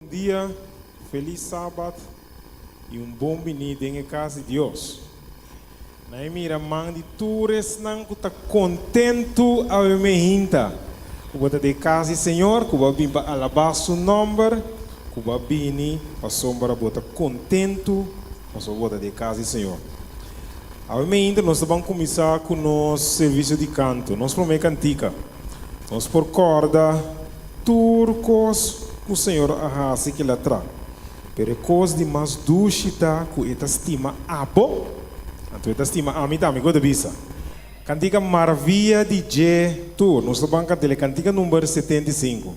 dia, feliz sábado e bom venida em casa de Deus. Na mira man de toures não está contento a me hinta. Cuba de casa Senhor, cuba bim para alabar seu nome, cuba bini para sombra bota contento, para sua bota de casa Senhor. A me hinta nós vamos começar com nosso serviço de canto, nós promete cantica, nós por corda, turcos que o Senhor arrasa que lá atrás. Pero coisa de mais duchita que eta estima abo, então eta estima a mim também gosta bisa. Cantiga Maravilha de J Tour, nós vamos cantar cantiga número 75.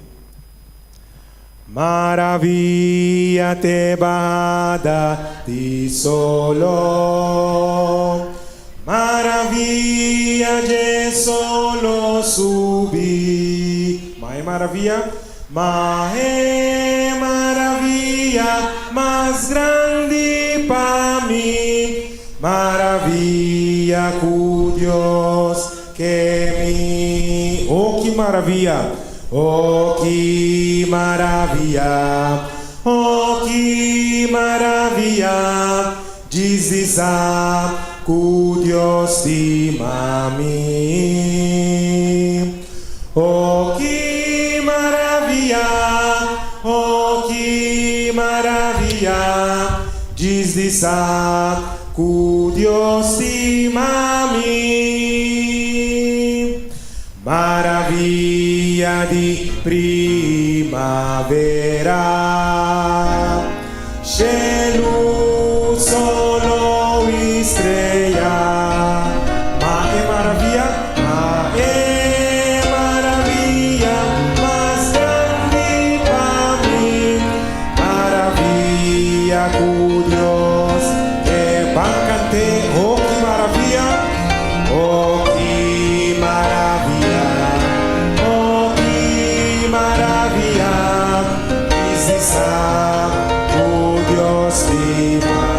Maravilla te bada ti solo, maravilla je solo subi. Mas maravilla, mas maravilla mais grande para mim, maravilla cu Deus que me. Oh que maravilha! Oh que maravilha! Oh que maravilha! Diz a cu Deus te mim. Oh que maravilha! Oh que maravilha! Diz a cu Deus te mim. Maravilha de primavera, cheio solo estrela. Ma é maravilha, mais grande para mim, maravilha com Deus que bancante. Oh que maravilha, oh que maravilha, oh que maravilha, diz o Deus de mim.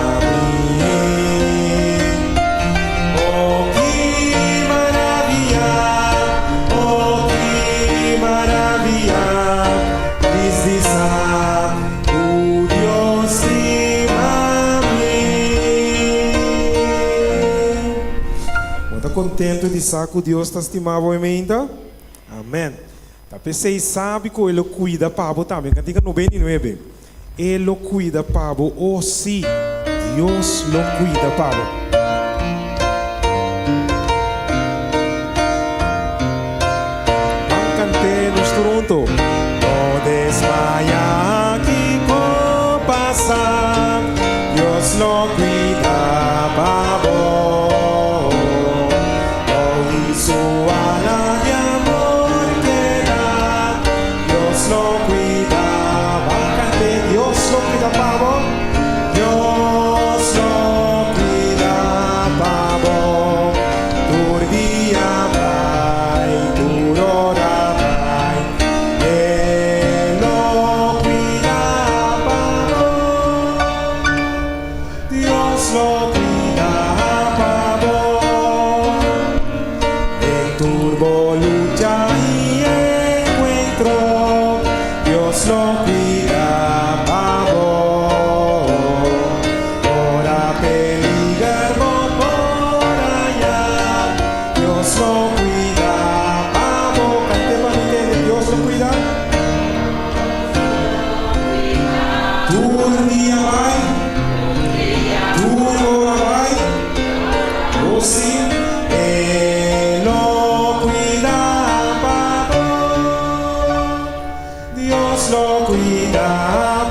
Oh que maravilha, oh que maravilha, diz o Deus de mim. Muito contente de saco Deus está estimado em ainda. Amém. Você sabe que Ele cuida Pablo também. Cantiga 99. Ele cuida Pablo. Oh sim, Deus lo cuida Pablo. Vamos cantar nos Toronto. No desmaya que pasa, Dios lo cuida Pablo. Oh su ala de amor que da, Dios lo cuida. Bájate, Dios lo cuida Pablo. Dios lo cuida Pablo. Tur día vai, tur hora vai, Él lo cuida Pablo. Dios lo cuida Pablo. En turbo lucha y encuentro, Dios lo cuida Pablo. Ora peligro por allá, Dios lo cuida Pablo. Cante para mí que Dios lo cuida. Tu día vai, tu hora vai, oh sí, Él lo cuida Pablo. Dios lo cuida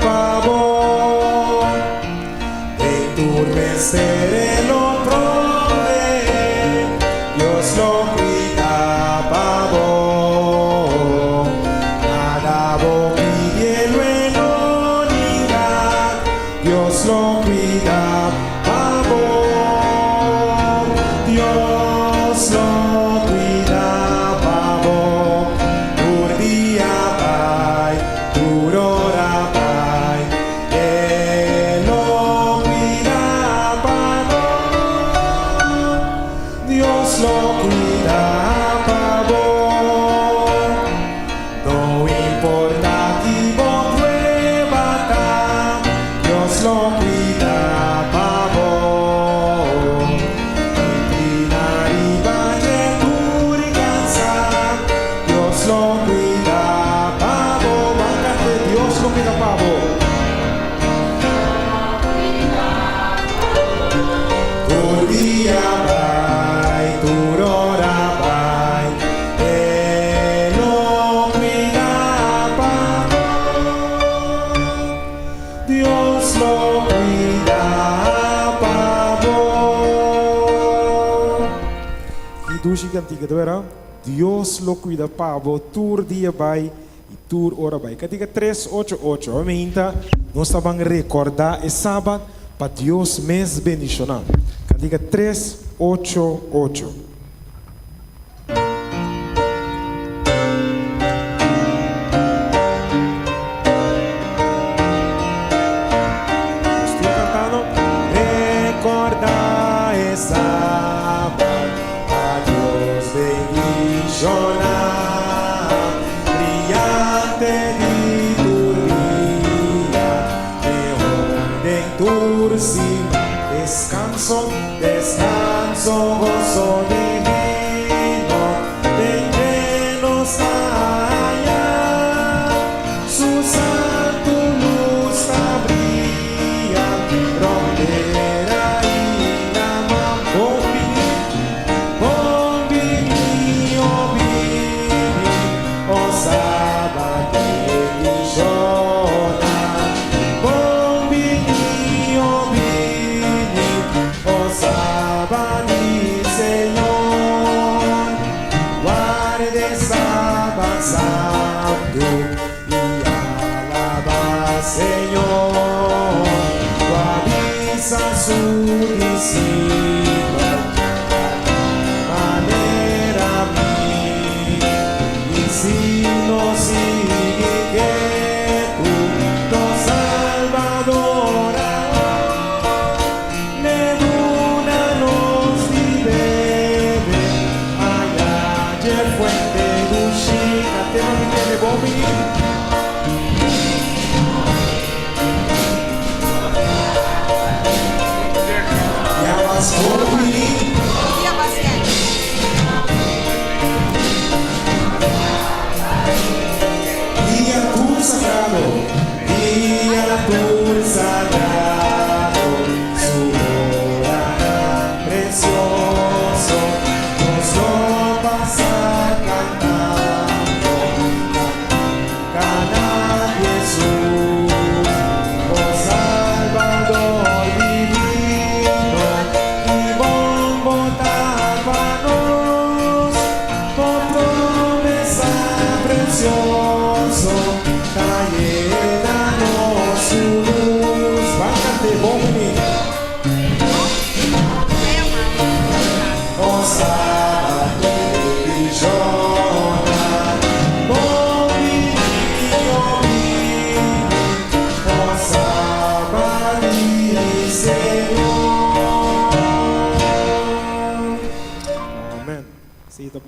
Pablo. De tu vencer Él lo provee. Dios lo cuida Pablo. Nada pidielo en unidad, Dios lo cuida Pablo. Dios lo cuida Pablo. Tur día vai, tur hora vai, Él lo cuida Pablo. cantica de verão. Deus lo cuida Pablo, tour dia vai e tour hora vai. Cantica 388. Amém. Nós vamos recordar esse sábado para Deus mes bendicionar. Cantica 388. Descanso, descanso, gozo divino, de llenos allá, su santo luz brilla, romperá y la bombini, oh sábado de Jonah, bombini, oh sábado, Señor, guarde sábado santo y alaba, Señor, guardiza su discípulo, manera mí, y si no sigue que tú, nos Salvador,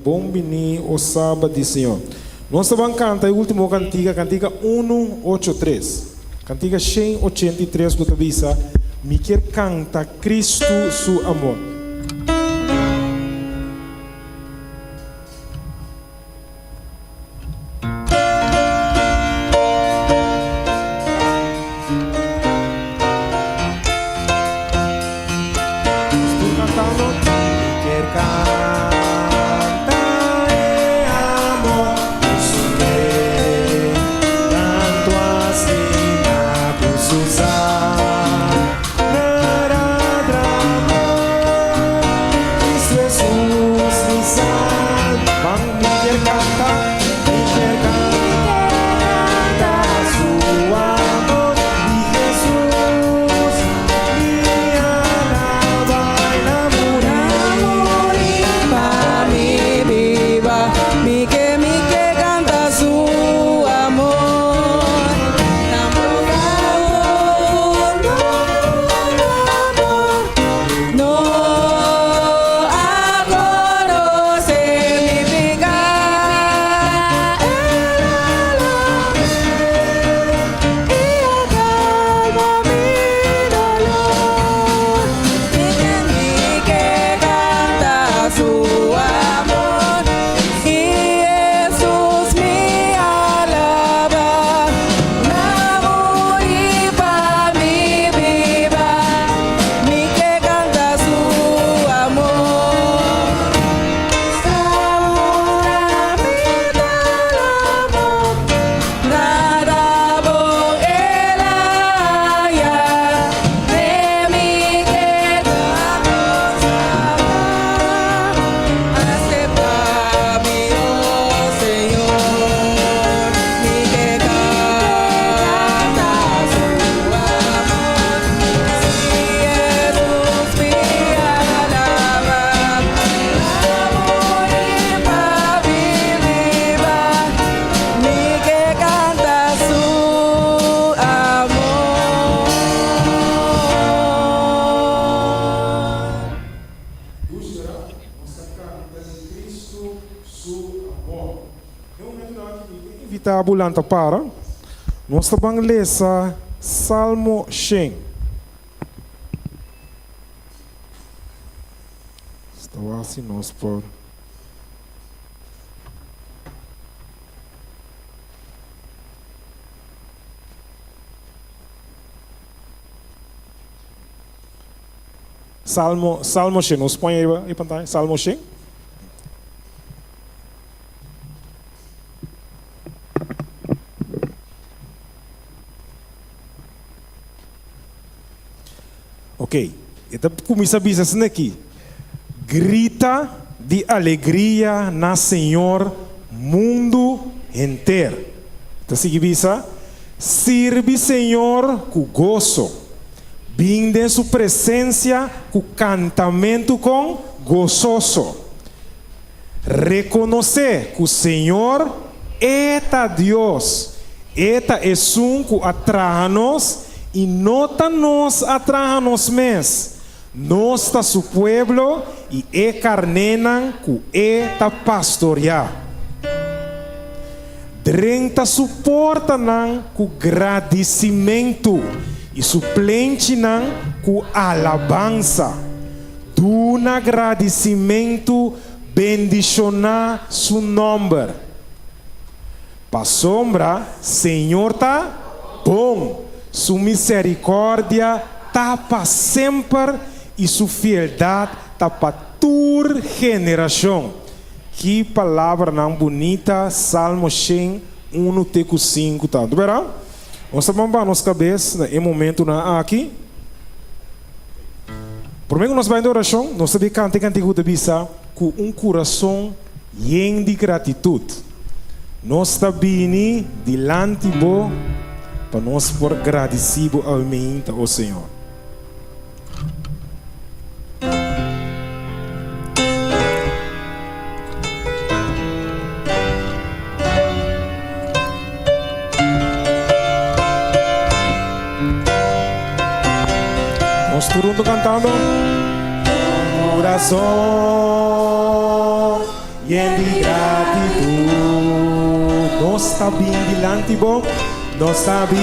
bombini o sábado de Senhor. Nós vamos cantar a última cantiga, cantiga 183. Cantiga 183 que avisa, me quer canta Cristo su amor. Estou cantando, me quer cantar. Susah, amor. Eu vou invitar a Bulanta para. Nós vamos ler Salmo 100. Estava assim nós por. Salmo 100, nos põe aí pantalla, Salmo 100. Ok, então começa a dizer assim aqui. Grita de alegria na Senhor, mundo inteiro. Então, se diz, sirve Senhor com gozo. Vinde em sua presença com cantamento com gozoso. Reconhecer que o Senhor é Deus. Eta é um que atraja-nos e nota-nos atraja-nos mesmos. Nós está su pueblo e é carnenan que é pastorear. Drenta suporta nan com agradecimento e suplente nan com alabança. Do agradecimento bendicionar su nome. Pa sombra, Senhor tá bom. Su misericórdia tá para sempre e sua fidelidade está para toda geração. Que palavra não bonita, Salmo 100, 1-5, tá? Verá? Nós vamos para nossa cabeça, em momento aqui. Primeiro nós vamos em oração, nós vamos cantar cantigo de bisa com coração cheio de gratitude. Nós estamos vindo diante de Deus para nós por agradecido ao Senhor. Nós todos cantando. Coração lleno de gratitude. Nós estamos diante de Deus. Nós estamos diante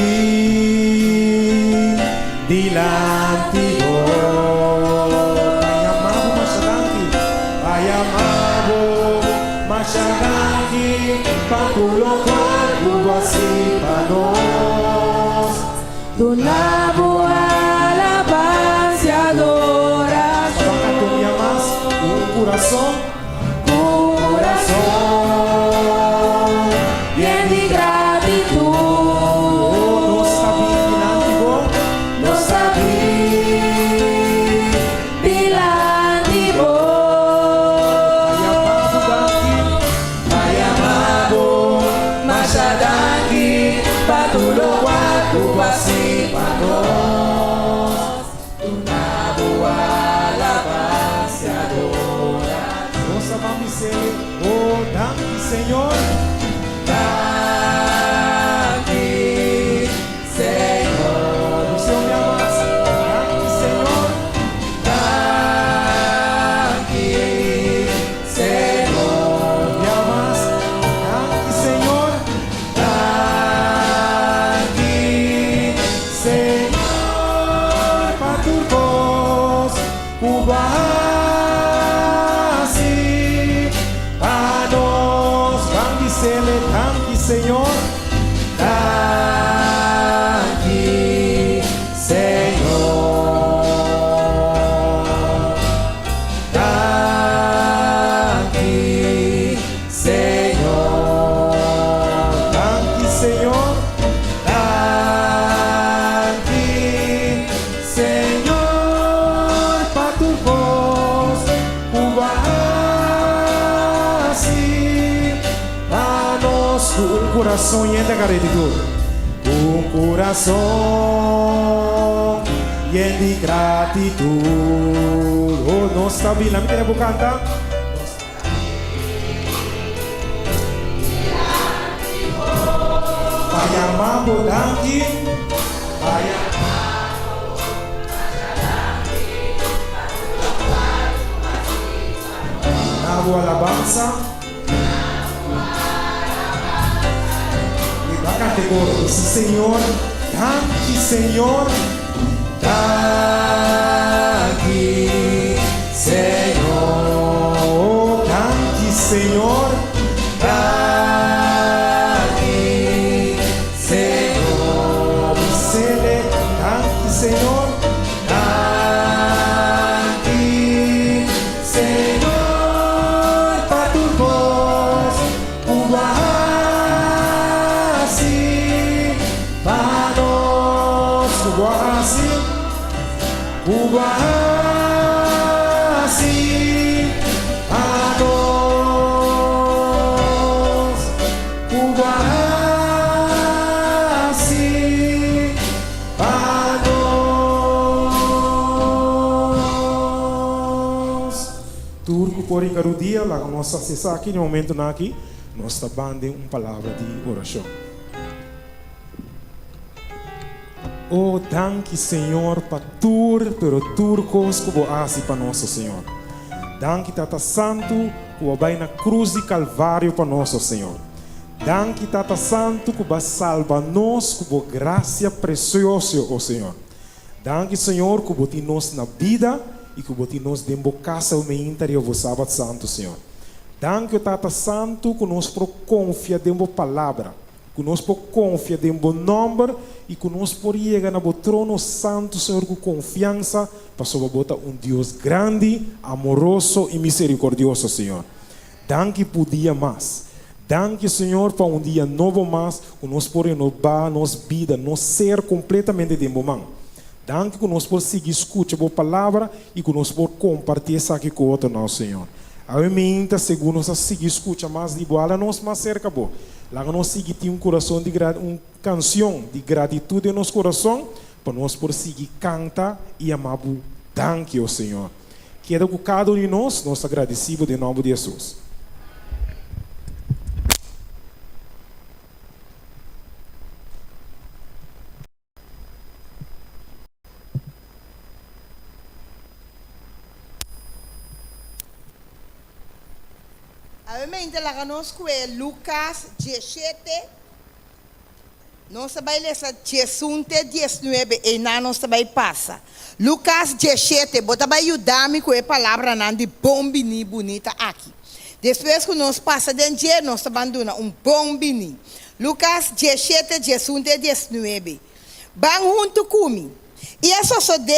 de Deus. Pai amado, Machadaki, para colocar o vazio para nós. Do nabo alabança e adoração. Coração, lleno de gratitude. nós estamos diante de Deus. Nós sabemos diante de Deus. Pai amado, Machadaki, para colocar o vazio para nós. Do nabo alabança e adoração. Nossa vamos dizer, oh, dá-me, Senhor. Daqui, Senhor, O Senhor me amassa. Dá-me, Senhor. daqui, Senhor, Me amassa. Dá-me, Senhor. daqui, Senhor, para tu voz, o vazio para nós. Vamos dizer, dá-me, Senhor. daqui, Senhor, daqui, Senhor, Dá-me, Senhor. daqui, Senhor, para tu voz, o vazio para nós. Um coração lleno de gratidão. Um coração lleno de gratidão. Oh, nós estamos vindo, me queremos cantar. Pai amado, daqui. Pai amado, alabança. parte coro. Señor, tanque Señor. Tanque, Senhor. Tanque Señor. Tanque, Senhor. Sele, tanque Señor. Tanque, Senhor. Patupos, Ubahasi, Panos, Ubahasi. Ubahasi, Panos, Ubahasi, Panos. Turco por dia, lá nós acessar aqui no momento aqui, nós está bandem uma palavra de oração. Oh, danke Senhor para pero turcos que você para nosso Senhor. Danke Tata Santo que vai na cruz de Calvário para nosso Senhor. Danke Tata Santo que vai salvar nós com graça preciosa, oh Senhor. Danke Senhor que bote nós na vida e que bote nós dentro casa o interior do sábado santo, Senhor. Danke Tata Santo que nós por confia dentro palavra. Que nós por confiar em bom nome e que nós por chegar no trono santo, Senhor, com confiança, para botar Deus grande, amoroso e misericordioso, Senhor. Danke por dia mais. Danke, Senhor, para dia novo mais, que nós por renovar nossa vida, nosso ser completamente de momento. Danke que nós por seguir escutar a palavra e que nós por compartilhar isso aqui com o outro, nosso Senhor. A minha segundo nós seguir escutar mais de igual a nós mais cerca, bo. Lá nós seguir ter coração de uma canção de gratitude em nosso coração, para nós por seguir cantar e amar. Danke, ó Senhor. Quero que cada um de nós agradecido em nome de Jesus. Obviamente, lá conosco é Lucas 17. Nós vamos ler 19 e nós vamos passar. Lucas 17, você vai ajudar-me com a palavra de bombini bonita aqui. Depois que nós passamos de dia, nós abandonamos bombini. Lucas 17, 19 e 19. Vão junto comigo. E isso sucede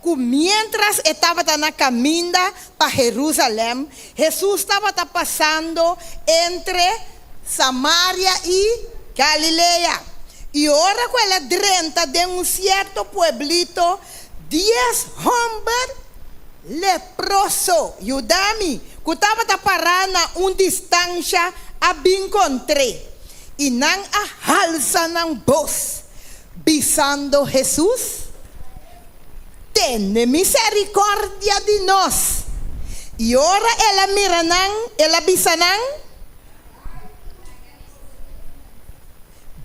que mientras estava na caminha para Jerusalém, Jesus estava passando entre Samaria e Galileia. E ora com ela drenta de certo pueblito, 10 homens leprosos. Yudami, que estava parando na distância, a encontrei. E não a halsa ng voz, bisando Jesus. Tene misericórdia de nós. E ora ela mira ela bisa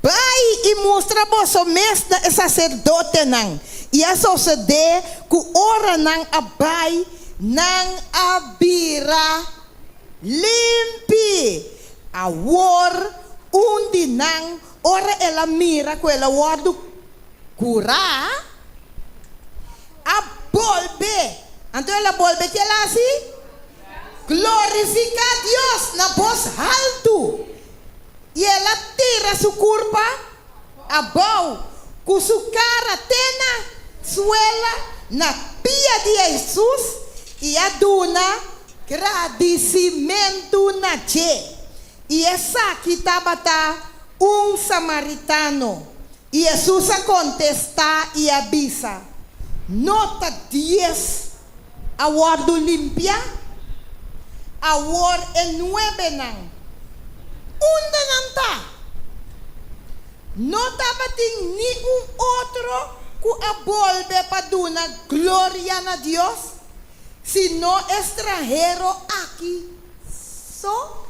vai e mostra vosso mestre sacerdote E a sociedade que ora abai abira limpi. A war undi ora ela mira com ela word curar. A volve. Então ela volve que ela assim glorifica a Deus na voz alto. E ela tira sua curva a boa com sua cara tena suela na pia de Jesus e aduna agradecimento na che. E essa aqui estava samaritano. E Jesus a contesta e avisa. Nota 10 a word limpia, a word el 9 Unda nanta. Nota bating nenhum outro que abolve para dar glória a Deus, sino estrangeiro aqui só.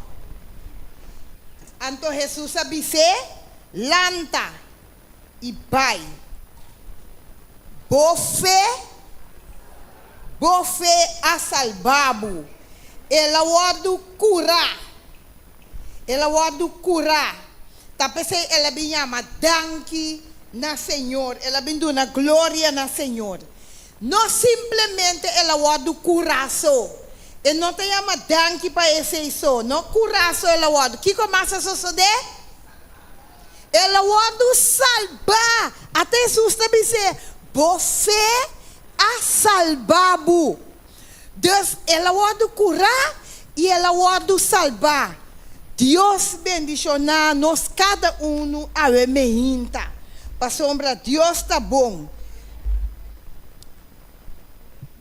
Então Jesus avise, lanta e vai. Bofe a salvabo. Ela word curar. Ela word curar. Tapos ela bem chama danke na Senhor. Ela bem dando glória na Senhor. Não simplesmente ela wadu coração. E não te chama danke para esse isso. Não coração ela wadu. Que começa a suceder? Ela wadu salvar. Até Jesus também diz, você a salvado. Dus ela wadu curar e ela wadu salvar. Deus bendicionar nós cada um a meinta. Para sombra, Deus está bom.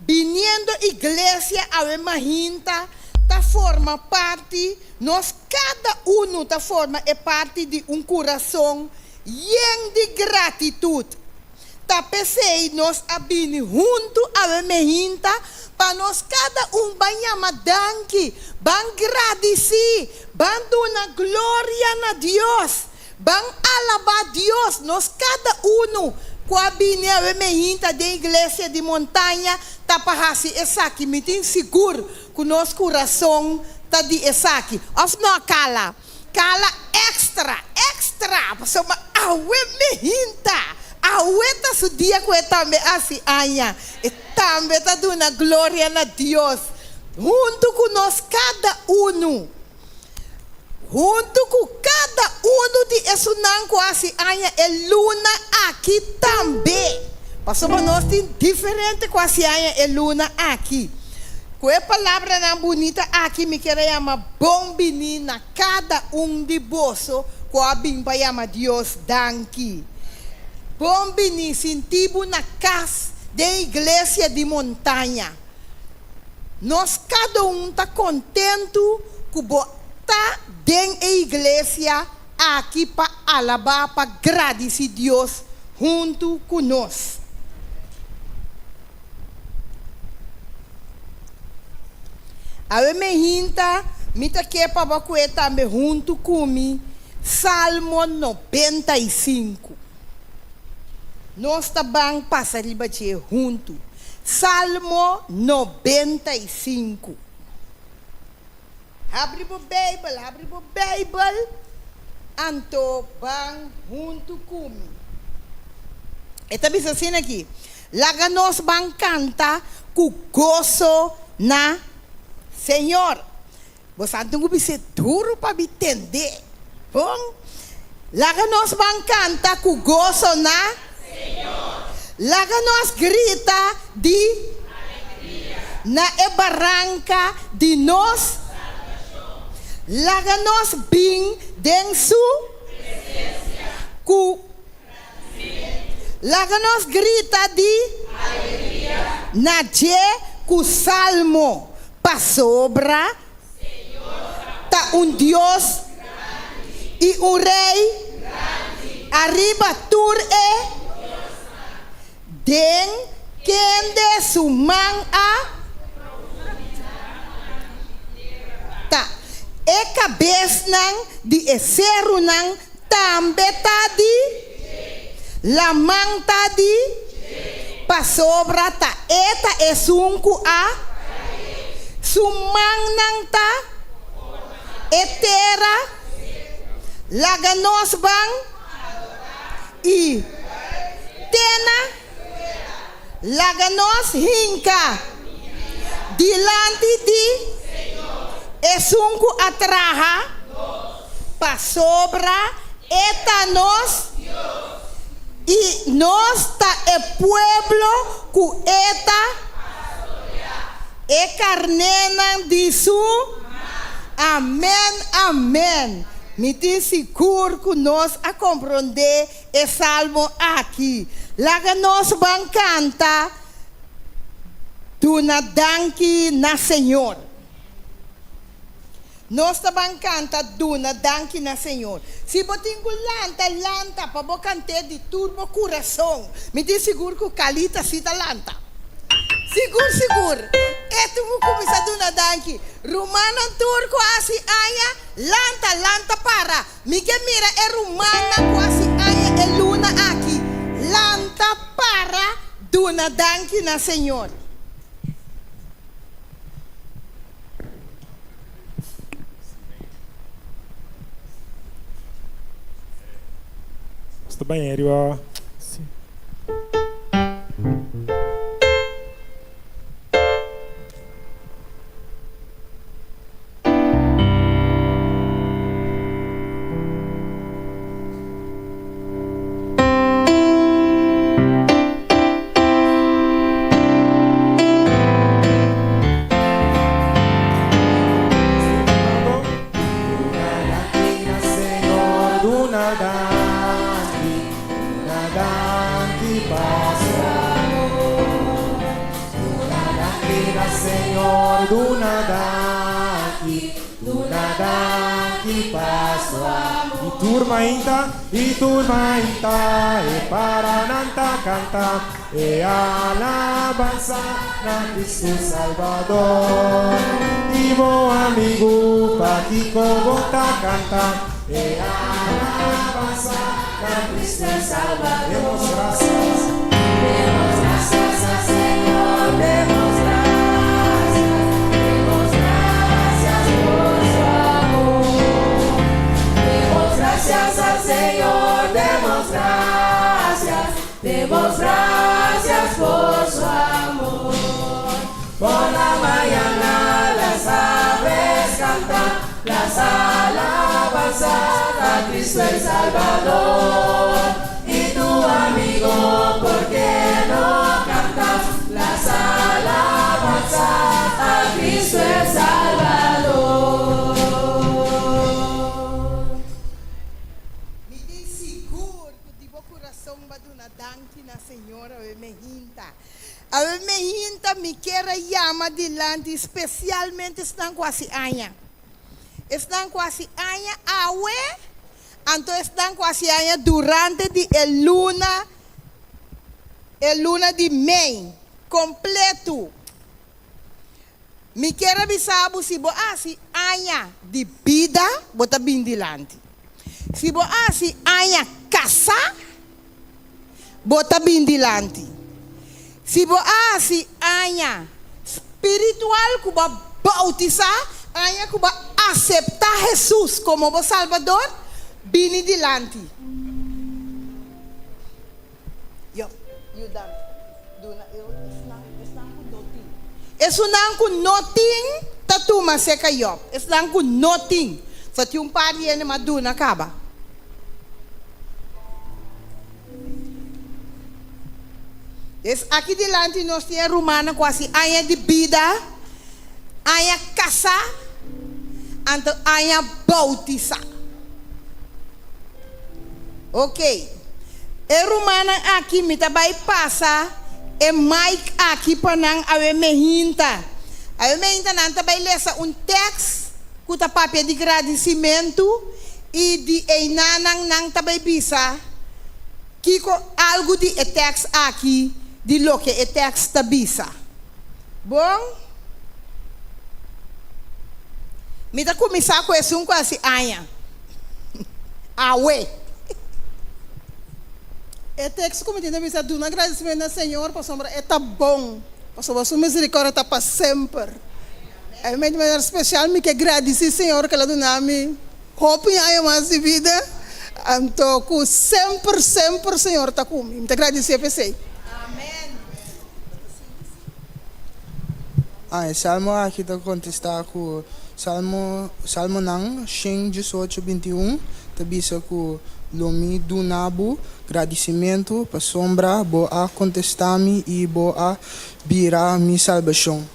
Viniendo igreja a meinta, ta forma parte, nós cada um ta forma é parte de coração lleno de gratitude. Ta pensei nós a vir junto a meinta, para nós cada banhama danke, ban agradecer, ban dar glória a Deus, ban alabar Deus, nós cada qua bine a meinta de igreja de montanha, ta parasi esaki, me tem seguro que nosso coração ta de esaki, of não cala extra, passou uma meinta. Aweta su dia que também assim anya e também tá dando glória a Deus junto com nós cada junto com cada de isso não assim anya é luna aqui também passou para nós tem diferente quase anya é luna aqui com a palavra não bonita aqui me quer chamar bom menina cada de bolso com a bimba chama Deus danke. Bom bini sentibo na casa de igreja de montanha. Nós cada tá contente que tá dentro da igreja aqui para alabar, para agradecer Deus junto com nós. A minha gente, me tá aqui para também junto comigo, Salmo 95. Nós também passaremos junto. Salmo 95. Abre o Bible. Anto bang junto comigo. Esta bisa assim aqui. Laga nós bang canta com gozo na Senhor. Você não bisa duro para me entender. Bom? Laga nós bang canta com gozo na Laga nós grita de alegria. Na barranca de nós. Laga nós bem den su presença. Laga nós grita de alegria. Na je cu salmo pa sobra. Ta Deus grande. E rei grande. Arriba tur e den kende sumang a ta e cabeça nang di esero nang tambe tadi la mang tadi pa sobra ta eta esunku a sumang nang ta etera laganos bang i tena Laganos hinca dilante de esunku atraha pa sobra eta nos e nós ta e pueblo cu eta e carnena de su amém me tem seguro que nós a compreender e salmo aqui. Laga nós vamos cantar Duna danke na Senhor. Nós também canta Duna danke na Senhor. Se botingo lanta para bo cantar de turbo coração. Me diz seguro que o calita cita lanta. Seguro. Eto mo começar Duna danke. Romana turco assim aya lanta para. Miguel mira é romana quase aya é luna aqui. Lanta para Duna danke na Senhor. Hasta banheiro. Senhor, do nada aqui passo amor. E turma inta, e para nanta canta, e alabanza na Cristo Salvador. E bom amigo, pa que volta canta, e alabanza na Cristo Salvador. Demos graças. Demos graças ao Senhor, demos graças por seu amor. Demos graças ao Senhor, demos graças por seu amor. Por la mañana las aves cantan las alabanzas a Cristo el Salvador. Y tu amigo, ¿por qué no cantas las alabanzas a Cristo el Salvador? Me tem seguro que o coração vai dar danke na Senhora me hinta. A me hinta me quer chamar delante, especialmente estão quase anha. Estão quase anha awe, então estão quase anha durante a luna de Mei, completo. Me quer avisar se anha de vida, bota bem delante. Se anha casa, bota bem delante. Se anha espiritual, que vai bautizar, anha que vai aceitar Jesus como o Salvador, bem delante. Isso não com nothing, tatuma seca yo. Isso não com nothing. Só tinha par de ano maduna acaba. Aqui delante nós temos romana quase anha de vida, anha casa, então anha bautizar. Ok. E romana aqui me também passa e Mike aqui para não haver mehinta. A mehinta não também lesa texto com o papel de agradecimento e de enanang não também bisa que algo de texto aqui de lo que texto tabisa. Bom? Me tá começar com isso quase anha. Awe. É texto como tem que dar um agradecimento ao Senhor, para sombra é tá bom, para sombra sua misericórdia tá para sempre. É de maneira especial me que agradecer Senhor que ela dá me hope em mais de vida. Então, com sempre Senhor tá comigo. Muito agradecer a você. Amém. Salmo aqui está contestar com Salmo nang Shem 18:21, tabisa com Lomi do Nabu, agradecimento para sombra, boa contestar-me e boa virar minha salvação.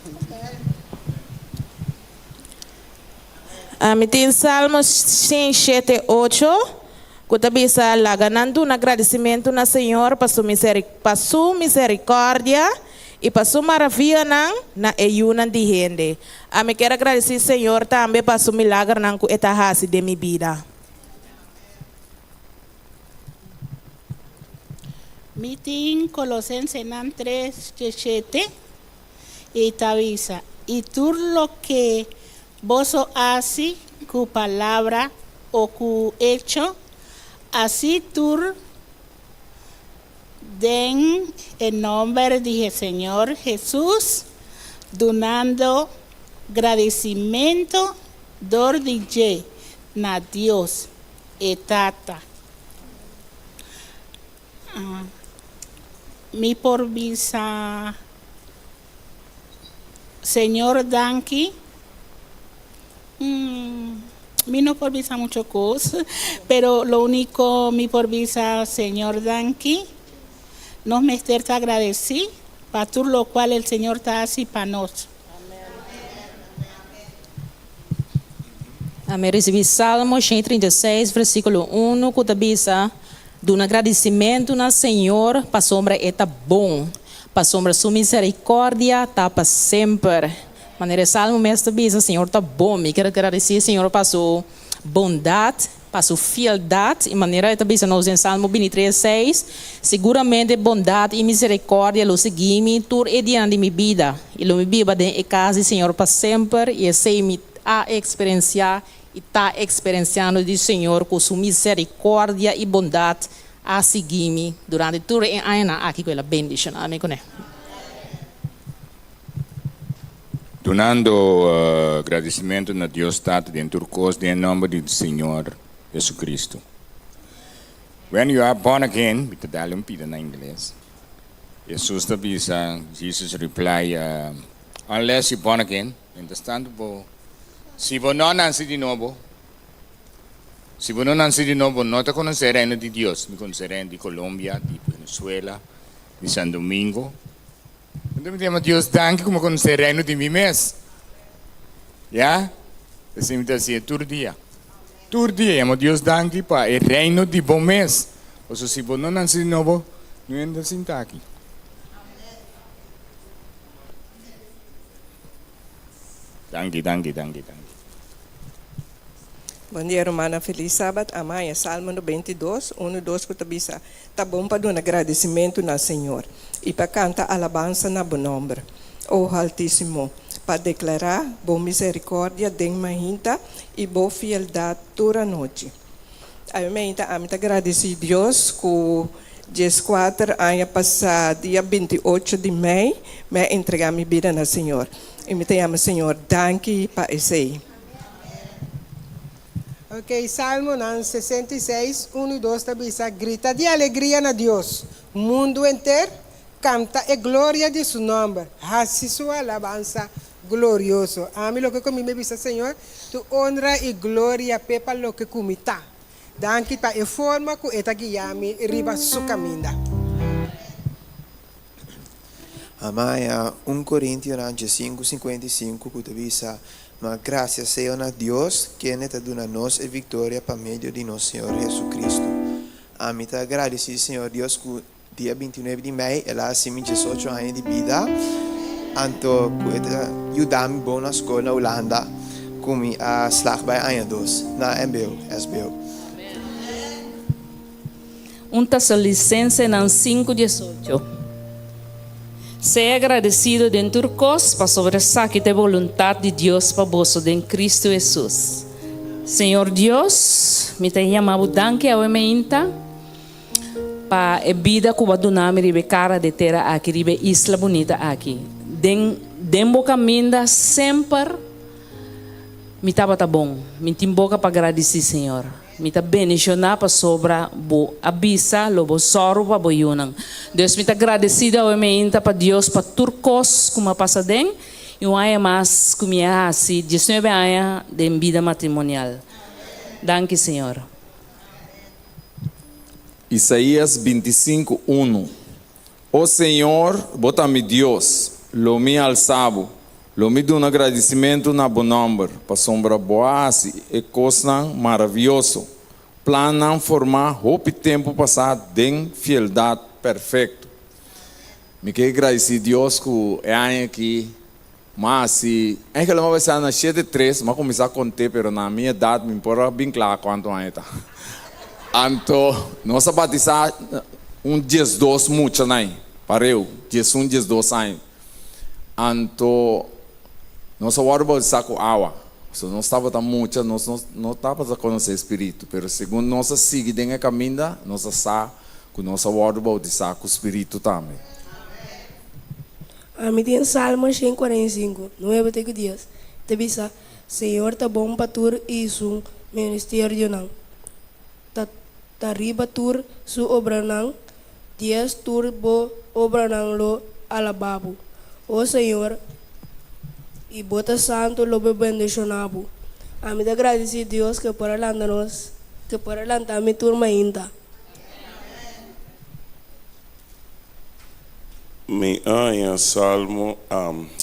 Tem Salmos 107:8, que tabisa laganando um agradecimento na Senhor para sua misericórdia e para sua maravilha na ayunan de gente. Me quero agradecer Senhor também para sua milagre na etahasi de minha vida. Meeting Colosenses 3:17 y tabisa. Y tú lo que vos haces con palabra o con hecho, así tú den el nombre de Señor Jesús, donando agradecimiento dor de na Dios etata. Mi por visa, Señor Danki. Mi no por visa mucho cosas, pero lo único mi por visa, Señor Danki, nos me te agradecí para todo lo cual el Señor está así para nosotros. Amém. Recebi Salmo 136, versículo 1, que tabisa do agradecimento na Senhor, para sombra é bom, para sombra sua misericórdia tá para sempre. Maneira Salmo mestre bisa, Senhor tá bom, me quero agradecer, Senhor, para sua bondade, para sua fialdade, e maneira é tabisa nós em Salmo 23:6, seguramente bondade e misericórdia lo seguime tur e diante de minha vida, e lo me biba de casa, Senhor, para sempre, e sei me a experienciar e está experienciando do Senhor com sua misericórdia e bondade a seguir-me durante todo o ano aqui com a bendição. Amém. Donando agradecimento a Deus Tato dentro do curso em nome do Senhor Jesus Cristo. When you are born again, with the dalem pida na inglês, Jesus tabisa, Jesus reply, unless you born again, understandable. Se você não nasce de novo, não está conhecendo de Deus, me conhecendo de Colômbia, de Venezuela, de São Domingo. Então me chama Deus danke como conhecendo de mim mesmo. Já? Assim me diz todo dia. Todo dia, chama Deus danke para o reino de bom mês. Ou seja, se você não nasce de novo, não ainda se está aqui. Danke. Bom dia, Romana. Feliz sábado. Amanhã, Salmo 22, 1, 2, que tabisa. Tá bom para dar agradecimento na Senhor. E para cantar alabança na bom nome. O Altíssimo. Para declarar boa misericórdia de mahinta e boa fialdade toda a noite. Amém. Amém. Agradecer a Deus que dias 4 anos passado, dia 28 de maio, me entregar minha vida na Senhor. E me chamo Senhor, danke para esse. Ok, Salmo 66, 1 e 2, tabisa, grita de alegria na Deus. O mundo inteiro canta a glória de seu nome. Hace sua alabança glorioso. Amém, lo que comigo me bisa, Senhor, tu honra e glória pepa lo que comita. Danke para a forma que eta guiame riba su caminho. Amanhã, 1 Coríntios 5:55, que tabisa, mas graças seja a Deus que nos dá nos a vitória por meio de nosso Senhor Jesus Cristo. Amém. Te agradeço, Senhor Deus, que dia 29 de maio, ela assim 18 anos de vida. Anto, que ajudar-me bom na escola na Holanda, como a slag bij ano 2, na MBO, SBO. Tessalonicenses 5:18. Seja agradecido dentro do cos para sobressair a vontade de Deus para vós em Cristo Jesus. Senhor Deus, me te chamamos danke ao ementa para a vida que vai donar me cara de terra aqui, ribe isla bonita aqui. Dembo caminho sempre me estava tá bom. Me timboca para agradecer, Senhor. Me tá bendicionar para sobra bo abisa lobo soro para boyunang. Deus me tá agradecido ao ementa para Deus para turcos como passa den e um ano mais como é assim 19 anos de vida matrimonial. Danke, Senhor. Isaías 25:1. O Senhor, bota-me Deus, lo me alçabo, lo me dá um agradecimento na bom nome, para sombra boa e coisa maravilhoso. Planam formar roupa tempo passado de fieldade perfeito. Me quero agradecer a Deus que é ano aqui, mas se é que ela vai ser na 7:3, mas começar a contar, pero na minha idade me importa bem claro quanto ano está. Então, nós batizar dias 2 muito, né? Pareu, dias 2 anos. Então, nós vamos batizar com água. So, nós estava tão muito, nós não estava a conhecer o Espírito, mas segundo nós seguimos no caminho, nós sabemos que nós vamos batizar com o Espírito também. Amém. Em Salmo 145, 9 dias, te bisa, Senhor tá bom para tur e su ministério não. Tariba tur su obra não, 10 turbo obra nang lo alababo. O Senhor, e bota santo lo bendicionabo. A mim agradecer Deus que por alantar minha turma ainda. Me anha salmo,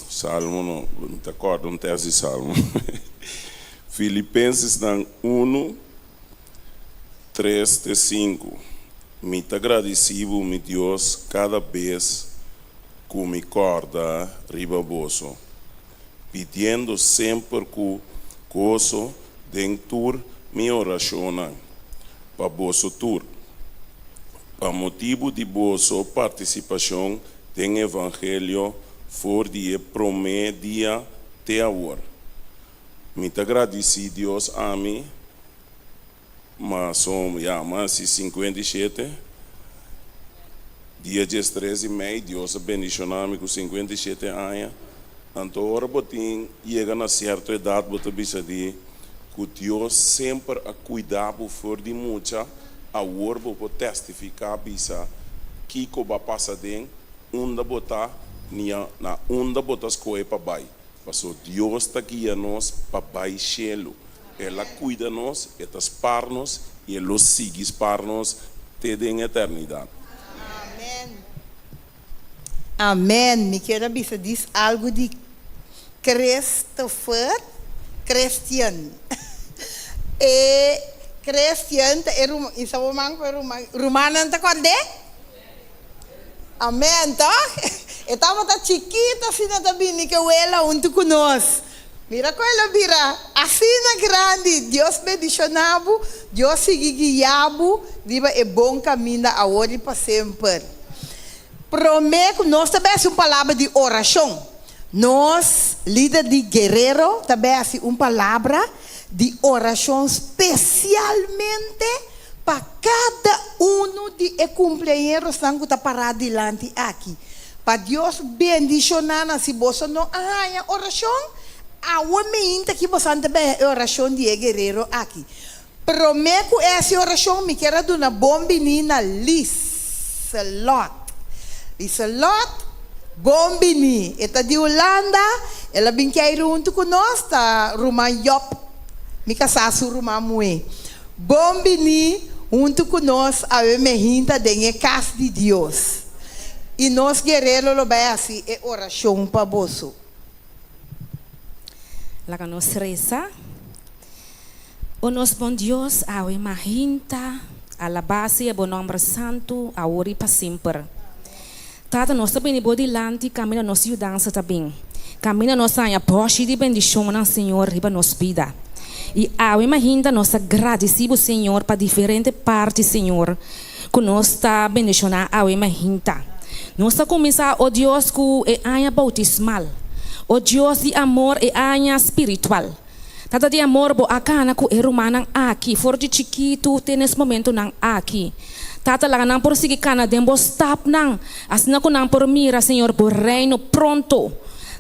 salmo não, não te acordo, não tem esse salmo. Filipenses 1, 3-5. Me agradecido, meu Deus, cada vez que me corda ribaboso, pedindo sempre que gozo dentro minha oração, para vosso tur, para motivo de vossa participação no Evangelho, for de promedia até agora. Me agradecido, Deus, a mim. Mas mas 57 dia 13 de maio, Deus abençoou-me com 57 anos. Então, agora botim chega na certa idade, botar bisa de que Deus sempre a cuidar por de muita, a orbo por testificar bisa que coba passa dentro, onde botar na onde botar as coisas para baixo. Passou Deus está guia nós para baixo. Ela cuida nós, ela para nós e ela sigue para nós até a eternidade. Amém. Amém. Me quero dizer algo de Christopher Christian. Christian é romano, não acordei? Amém, tá? Estava chiquita assim na bini que ela junto conosco. Mira com ela vira assim na grande. Deus bendicionado, Deus sigue guiado, viva é bom caminho a hoje para sempre. Prometo, nós também é uma palavra de oração. Nós, líder de guerreiro, também é uma palavra de oração especialmente para cada de companheiros que está parado diante aqui. Para Deus bendicionar se você não há oração. A homem que você também oração de guerreiro aqui. Prometo essa oração me quero dar uma bom menina Liselot. Liselot, bom menina. Ela de Holanda, ela vem aqui junto conosco, tá Roma Yop, me casar com Roma Mue. Bom menina, junto conosco, a homem dentro da casa de Deus. E nós guerreiros lo vai assim, é oração para você. La que nos reza, o nos bom Deus, a imaginta, a la base, a bom nome santo, a ori para sempre. Tata, nós também nem pode lante, caminha nossa ajudança também. Caminha nossa a poche de bendição na Senhor, riba nos vida. E a imaginta, nós agradecemos, Senhor, para diferentes partes, Senhor, que nós está bendicionando a imaginta. Nós começar o Deus que é a bautismal. O Deus de amor e anha espiritual. Tata de amor bo akana ku erumanang aqui, for de chiquito tem nesse momento nang aqui. Tata lá nang por seguir cana dembo stop nang, asina ku nang por mira Senhor por reino pronto.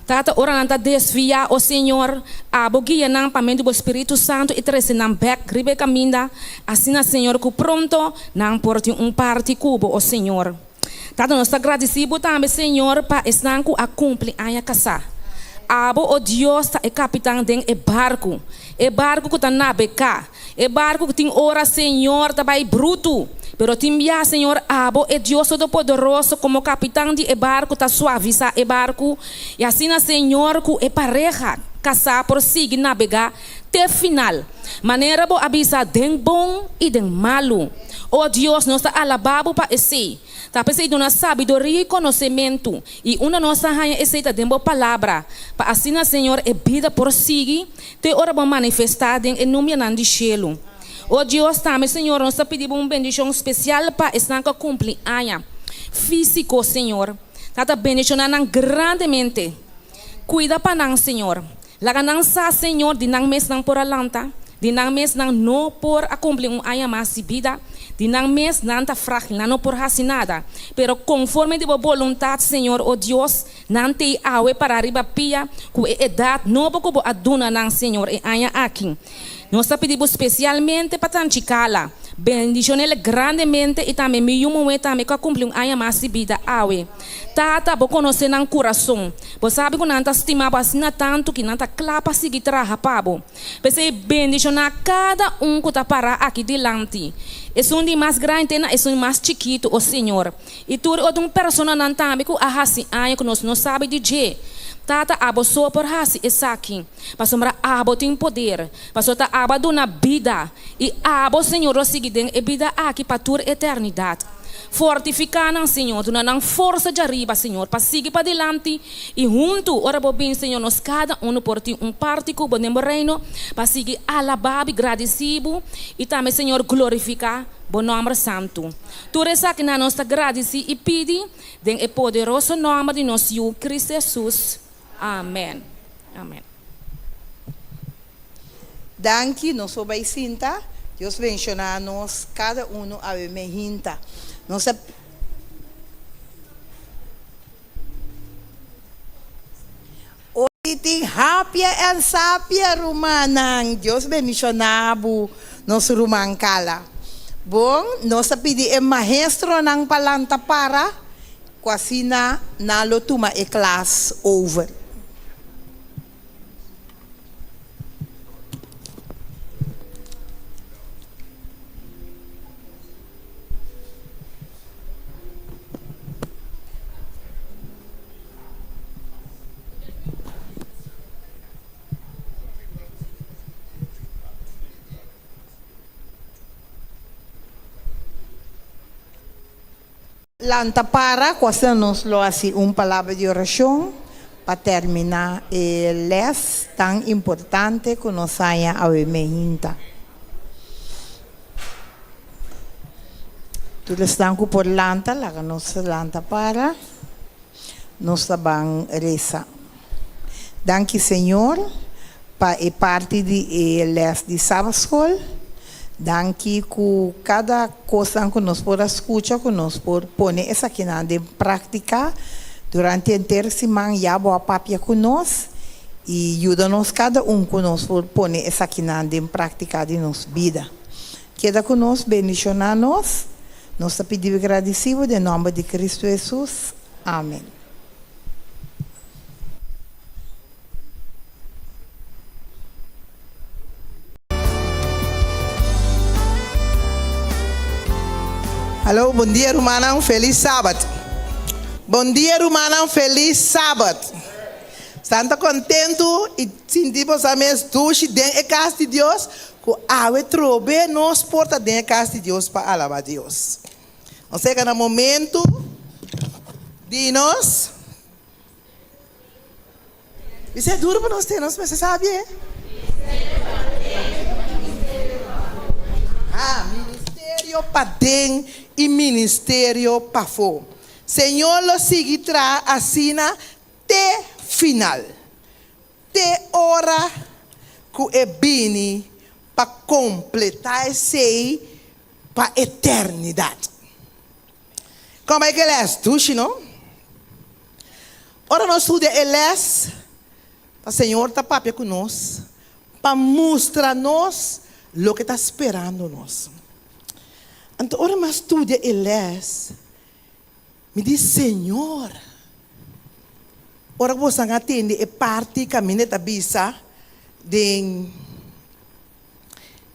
Tata ora nanta desvia o Senhor, abo guia nang pamendo bo Espírito Santo e trece nang back ribe caminda, asina Senhor ku pronto nang por parte cubo o Senhor. Tata nós agradecemos também Senhor para estar ku a cumprir anha casa. Abo o Deus é capitão den e barco que tá na beca, e barco que tem ora Senhor tá vai bruto, pero timbia Senhor abo é Deus todo poderoso como capitão de e barco tá suaviza e barco e assim na Senhor que é pareja casar por seguir navegar até final, maneira bo avisa den bom e den malo. O Deus nos tá alabado para esse. Tá pensando na sabedoria e conhecimento e uma nossa rainha aceita de boa palavra para assim a Senhor é vida por seguir te ora vamos manifestar em nome de cielo. O Deus também Senhor nós pedimos uma bendição especial para estar com cumprir aia físico Senhor. Tá bendicionando grandemente. Cuida para nós Senhor. Lá não sa Senhor de não mês não por alanta. De não mês não por a cumprir aia mais vida. De não mês não está frágil, não por fazer nada. Pero conforme de vontade, Senhor, o Deus, não tem água para arriba pia, com idade, não pouco a duna não, Senhor, e aia aqui. Nós pedimos especialmente para Tanchicala, bendición ele grandemente e também me momento também que cumprir um ano mais de vida awe. Tata, vou conhecer no coração. Você sabe que não tá estimado assim tanto que não tá claro para seguir trabalhar pabo. Você bendição a cada que está para aqui delante. É um de mais grande, é um mais chiquito, o Senhor. E tu outra pessoa não também que a assim aí que nós não sabe de je. Tata abo só por hasi essa aqui. Pastor abo tem poder. Pastor tá abo dona vida e abo Senhor o seguir e vida aqui para tua eternidade. Fortificar não Senhor, tu não força de arriba Senhor, para seguir para delante e junto ora bem Senhor nós cada por ti parte que podemos reino para seguir alabar e agradecido e também Senhor glorificar bom nome santo. Tu reza que nós agradeci e pedi den poderoso nome de nosso Senhor Cristo Jesus. Amém. Amém. Danke, nós vai sinta. Deus menciona nós cada a hinta. Nós Iti hapia and sapia rumanang Deus bendicionado nosso rumancala. Bom, nós pedi e maestro ng palanta para quasi na tuma e class over. Lanta para, quase nos lo así palavra de oração para terminar el les tan importante que nos haya a mehinta. Tu les danco por lanta, laga nos lanta para, nos tabang reza. Danke Senhor, para e parte de les de sábado. Danke que cada coisa que nós por escutar, que nós por pôr essa aqui na prática durante a inteira semana, já boa papia com nós e ajuda-nos cada que nós por pôr essa aqui na prática de nossa vida. Queda conosco, bendicionar-nos, nós pedimos agradecido em nome de Cristo Jesus. Amém. Alô, bom dia, Rumanão, feliz sábado. Bom dia, Rumanão, feliz sábado. Estão contento e sentimos a mesma ducha dentro da casa de Deus, que a água trobe nos porta dentro da casa de Deus para alabar a Deus. Ou seja, no momento de nós, isso é duro para nós ter, nós você sabe, é? Ministério para dentro e ministério para fora. Senhor, lo seguirá assim até final. Até hora que é bem para completar esse para eternidade. Como é que ele é? Tu, não? Ora, nós estudamos ele para o Senhor está papel conosco, para mostrar-nos o que está esperando nós. Então, ora mais estudia eles, me diz, Senhor, ora você atende a parte caminho da bisa de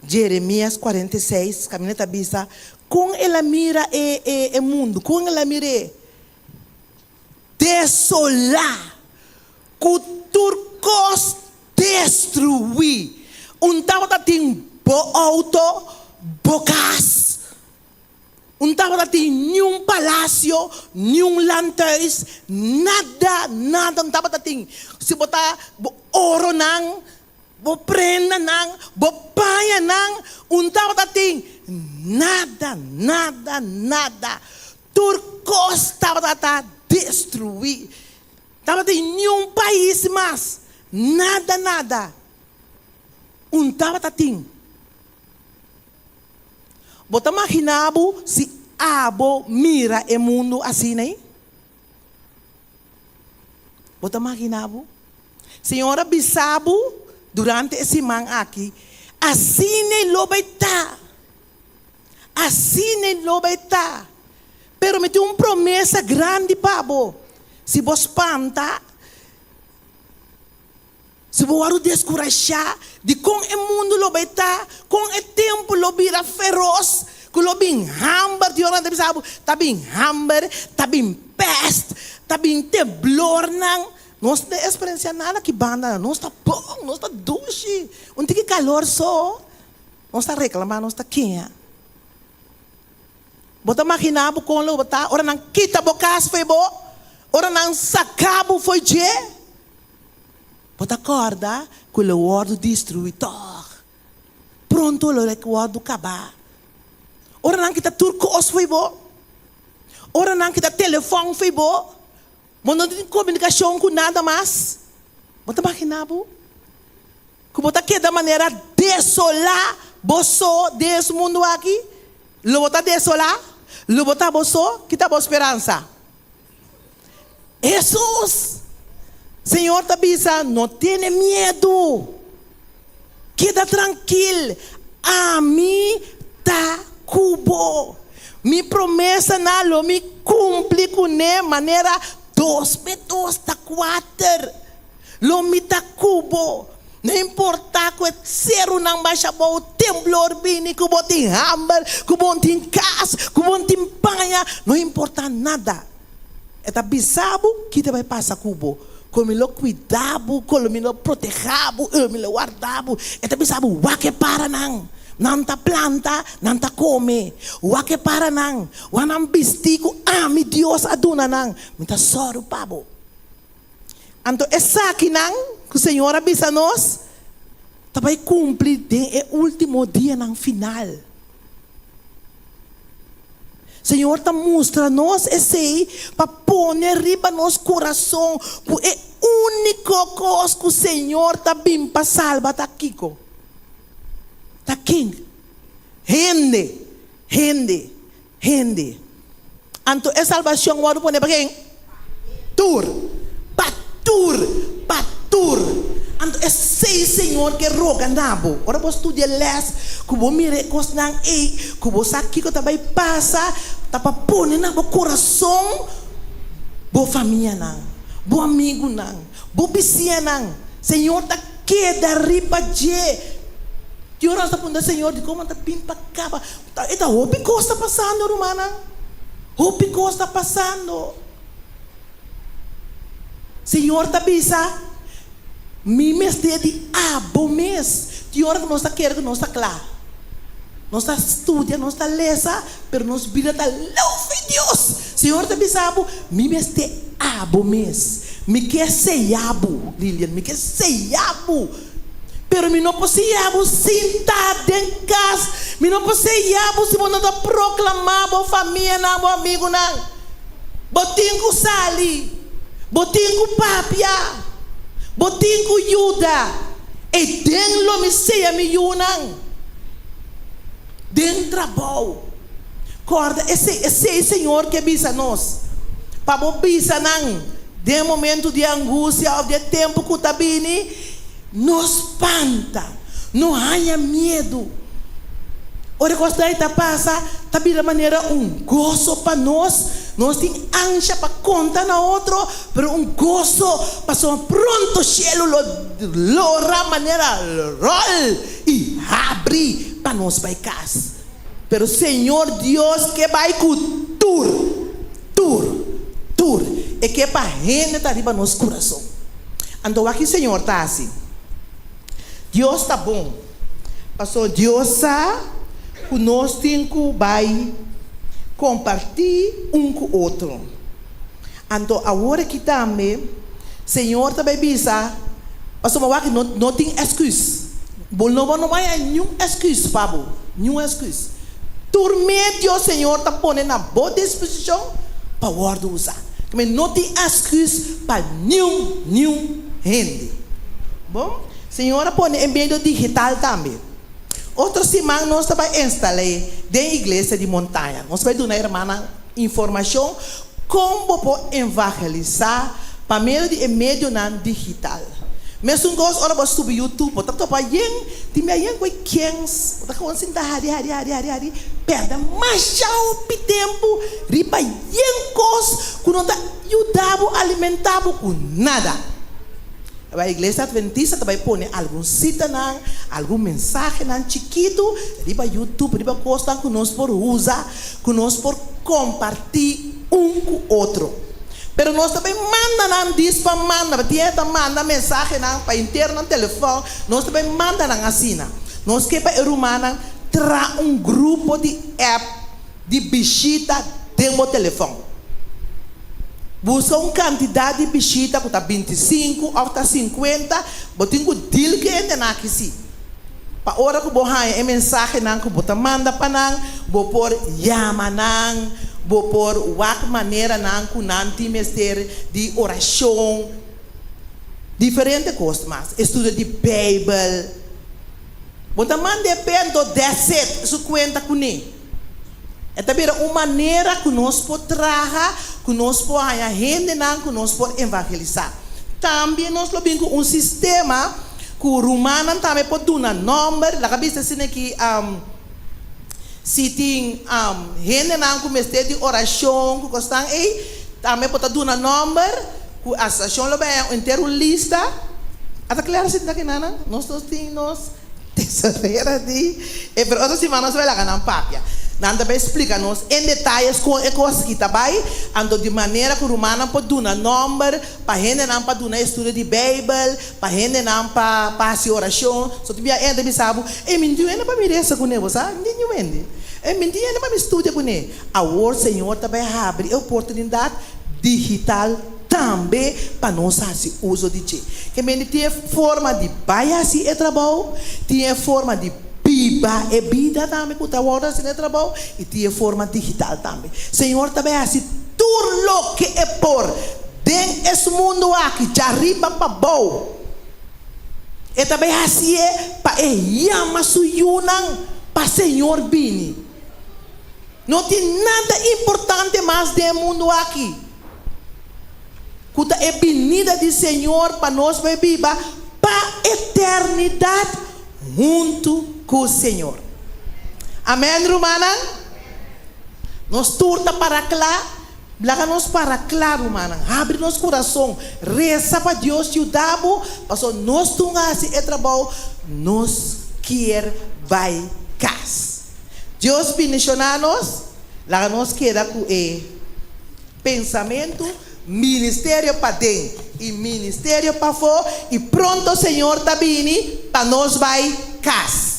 Jeremias 46, caminho da bisa, com ela mira o mundo, com ela mira desolar, turcos destruir, tal tem bo auto, bocas. Não tem nenhum palácio, nenhum lanterns, nada, não tem. Se botar ouro não, prenda não, paia não, não tem nada. Turcos estava destruir. Não tem nenhum país mais, nada. Não tem. Bota imaginabo se abo mira o mundo assim, né? Bota imaginabo. Senhora bisabo durante esse man aqui, assim ele vai estar. assim nem lo vai estar. Pero me tem uma promessa grande para você. Se você espanta, se você descorajar de como o mundo lo vai estar, com o tempo lo vira feroz, que lo bem hamber, de hora tá bem hamber, tá bem peste, tá bem temblor, não. Nós não temos experiência nada que banda, nós está bom, nós está doce, não tem calor só, nós está reclamando, nós está quenha. Bota imaginar com lo bota, ora não quita bocas foi bo, ora não sacabo foi je. Bota acorda que o word destruidor. Pronto lo word acabar. Ora não kita turcos foi bo. Ora não kita telefone foi bo. Mas não tem comunicação com nada mais. Bota imaginar bo. Que bota que da maneira desolar boso desse mundo aqui. Lo bota desolar. Lo bota boso, kita boa esperança. Jesus. Senhor Tabisa, não tenha medo. Queda tranquilo. A mim tá cubo. Mi promessa não me cumpre com de maneira 2 tá 4. Lo me tá cubo. Não importa que ser não baixa o temblor bini, que o tem hammer, que o tem casa, que o tem panha, não importa nada. É bisabo que te vai passar cubo. Como lo cuidado, como lo protegado, como lo guardado. É bisabo o que para não. Não tá planta, não tá come. O que para não. O não bistico, mi Deus aduna não. Me tá soro pabo. Então essa aqui não. Que o Senhor avisa nós, vai cumprir o último dia no final. O Senhor está mostrando-nos esse para pôr riba nosso coração, que é a única coisa que o Senhor está bem para salvar aqui. Está aqui. Rende. Então, a salvação vai pôr para quem? Patur. Ando é sei Senhor que roga nabo. Ora você estuda les, que você mire coisas não que você aqui que também passa, tá para pôr na bo coração, bo família não, bo amigo não, bo vizinha não. Senhor tá queda riba je. Que ora está pondo Senhor de como tá pimpa caba. Eta o pico está passando, romana. O pico está passando. Senhor tá bisa. Mi mês de bom mês. De hora que nós está querendo, nós está claro. Nós está estudia, nós está lesa, pero nós vida está louva Deus. Senhor tá bisabo, mi mês de bom mês. Me quer seiabo, Lilian, me quer seiabo. Pero me não posso seiabo sentado em casa. Me não posso seiabo se você não está proclamar boa família, não, bom amigo, não. Botinho sali, botinho papia. Botinho yuda, e den lo me seja me yunang, den trabalho. Corda, esse Senhor que bisa nós, para o bisa nang, de momento de angústia ou de tempo que tá bini, nos espanta, não há medo. Ora costa aí tá passa, tá de maneira gozo para nós. Nós temos ânsia para contar na outro, pero gozo para ser pronto cielo lora maneira rol e abre para nós vai casa. Pero Senhor Deus que vai com tur e que para gente tá riba nosso coração. Então aqui Senhor tá assim. Deus tá bom. Pastor Deus sabe que nós temos que vai compartilhar com o outro. Então, agora que também, Senhor também bisa, pastor Mawaki não tem excuse. Não vai nenhum excuse, Pablo. Nenhum excuse. Turmente o Senhor está pondo na boa disposição para o outro usar. Mas não tem excuse para nenhum gente. Bom, Senhor põe em meio digital também. Outra semana nós também instalamos da igreja de montanha. Nós vamos dar irmã informação como pode evangelizar para meio de meio digital. Mesmo gos ora bos tubi YouTube, tá topa yen, ti me yen coi kens, tá com sinta hari, perda mais pi tempo, ripa yen cos, que não tá ajudavo, alimentavo com nada. A igreja adventista vai pôr algum cita nan, algum mensagem nan chiquito, riba YouTube, riba costa que nós por usar, que nós por compartilhar com o outro. Pero nós também manda nan dispa manda, tieta manda mensagem nan para interno no telefone, nós também manda nan assina. Nós que para rumana tra grupo de app de bichita dentro do telefone. Busca quantidade de bichita que está 25 ou está 50, botem o deal que ainda não aqui. Para hora que bohanha mensagem nan que bota manda para nan, bo por yama nan, bo por wak maneira nan que nan timester de oração, diferente coisas mais, estudo de Bible. Bota manda depende 17, 50 com nem. É também uma maneira que nós podemos trabalhar, que nós podemos render, que nós podemos evangelizar. Também nós temos um sistema que o romano também pode dar um número, lá cabeça assim que se tem render que mestre de oração, que gostam aí, também pode dar um número, que a estação lo vai inteiro lista. Até claro assim daqui nana, nós temos tesoreira de, e para outra semana nós vai lá ganhar papia. Nanda vai explicar-nos em detalhes com a coisa que está bem, ando de maneira que o romano pode dar um número, para gente não para dar estudo de Bíblia, para gente não para fazer oração, só que a gente sabe, mentiu ainda para me reza com ele, sabe? Ninguém entende. Mentiu ainda para me estudar com ele. Agora o Senhor também abre a oportunidade digital também para nós fazer uso de ti. Que tem forma de baiasi e trabalho, tem forma de Biba é vida também, que está agora se trabalho e tem forma digital também. Senhor também assim tudo que é por dentro esse mundo aqui, de arriba para baixo. E também assim é para yama suyunang para Senhor bini. Não tem nada importante mais do mundo aqui. Que é venida do Senhor para nós viver para a eternidade junto com o Senhor. Amém, romana? Nós turta para lá, blaga-nos para lá, romana. Abre nosso coração, reza para Deus te dabo, para nós tungas e trabalho, nós quer vai cas. Deus bendicionar-nos, laga-nos queda com pensamento, ministério para dentro e ministério para fora, e pronto o Senhor está vindo para nós vai cas.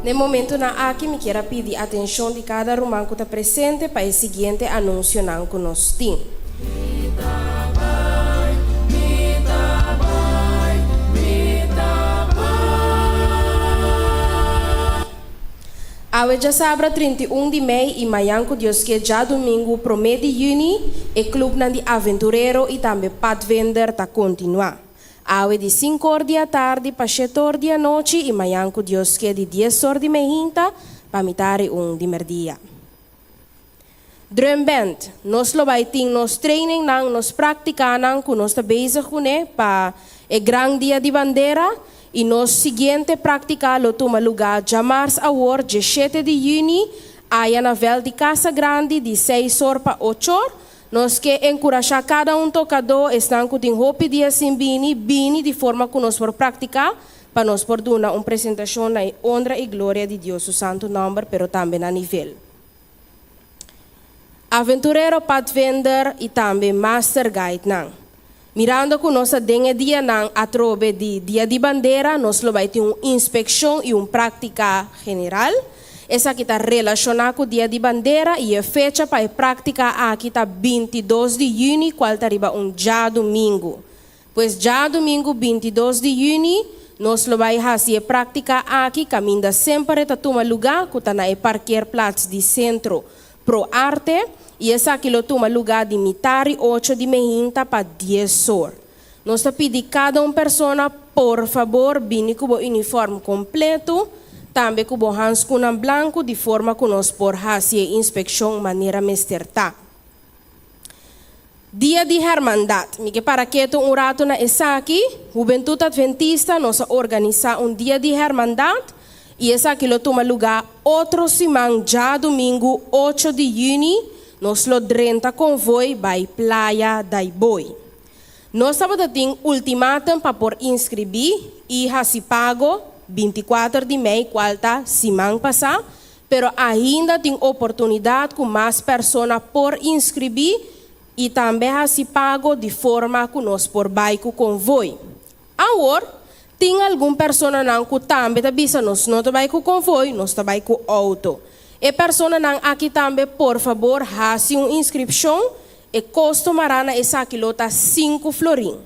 No momento na aqui me quero pedir atenção de cada romano que está presente para o seguinte anúncio não que nós temos. A já sabra 31 de maio e manhã que Deus que já domingo promete juni e clube de aventureiro e também pathfinder está continuar. Awe de 5 horas da tarde para 7 horas da noite e manhã que Deus que de 10 horas de manhã para mitare de merdia. Drum band, nós lo vai ter nos training nang nos praticar nang que nós está bezig com para o grande dia de bandeira e nos seguinte prática lo toma lugar Jamars Award de 7 de junho aí na vel de Casa Grande de 6 horas para 8 horas. Nós que encorajar cada tocador estão com o hope dia sem bini de forma que nós por praticar para nós por dar uma apresentação na honra e glória de Deus, o santo nome, pero também a nível. Aventureiro pathfinder e também master guide nang. Mirando que nossa dengue dia nang atrobe de dia de bandeira, nós lo vai ter uma inspeção e uma prática general. Essa que está relacionada com o dia de bandeira e a fecha para a prática aqui está 22 de junho, qual está já domingo. Pois já domingo 22 de junho, nós lo vai fazer a prática aqui, caminha sempre está toma lugar, que está na parquearplaats de centro pro arte, e essa aqui lo toma lugar de mitari 8 de manhã para 10 horas. Nós está pedindo cada pessoa por favor, vini com o uniforme completo, também com o handschoenen branco, de forma que nós por fazer inspeção maneira mesterta. Dia de Hermandad. Me que para que um rato na aqui, Juventude Adventista, nós organizar dia de Hermandad, e essa aqui lo toma lugar outro semana, já domingo, 8 de junho, nós lo 30 convoy by Playa da Boi. Nós estamos tendo ultimatum para por inscrever e se pago 24 de maio, quarta semana passada, pero ainda tem oportunidade com mais pessoas por inscrever e também se pago de forma que nós por baico convoy. Agora, tem alguma pessoa que também avisa nós não vai com convoy, nós vai com auto. E pessoa aqui também, por favor, faça uma inscrição e costumará na essa quilota 5 florim.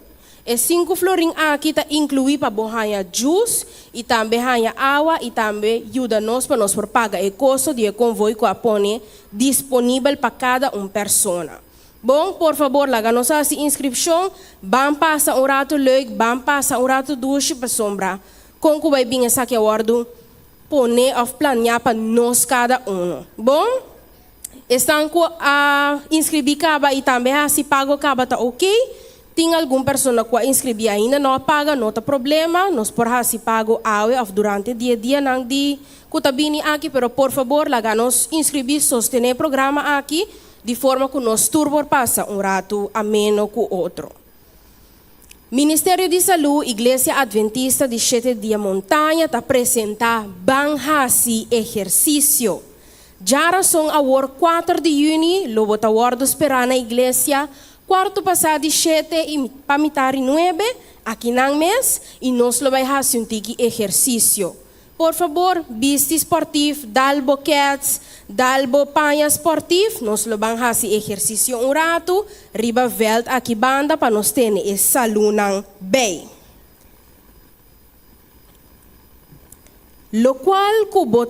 E 5 florim aqui está incluído para borrar juice e também água e também ajuda nós para nós por pagar o custo de convoy que põe disponível para cada uma pessoa. Bom, por favor, laga nossa inscrição, vamos passar rato leuk, vamos passar rato duche para sombra. Com que vai vir essa que awardo, pone of planear para nós cada um. Bom, estão com a inscrever caba e também se pago caba tá ok. Tem alguma pessoa que inscrever ainda não paga, não tem problema, nós por se pago durante o dia não de kutabini aqui, pero por favor, laga nos inscrever, sostener o programa aqui. De forma que nós turbo passa rato ameno com o outro. Ministério de Saúde, Igreja Adventista de 7 Dia Montanha, está apresentando banhasi exercício. Já são agora 4 de junho, logo está agora esperar na igreja, quarto passado de 7 e para mitar 9, aqui no mês, e nós vamos fazer um tiki exercício. Por favor, viste esportivo, dal boquetes, dal panha esportivo, nós vamos fazer exercício rato, riba veld aqui banda para nós ter essa luna bem. Lo qual kubo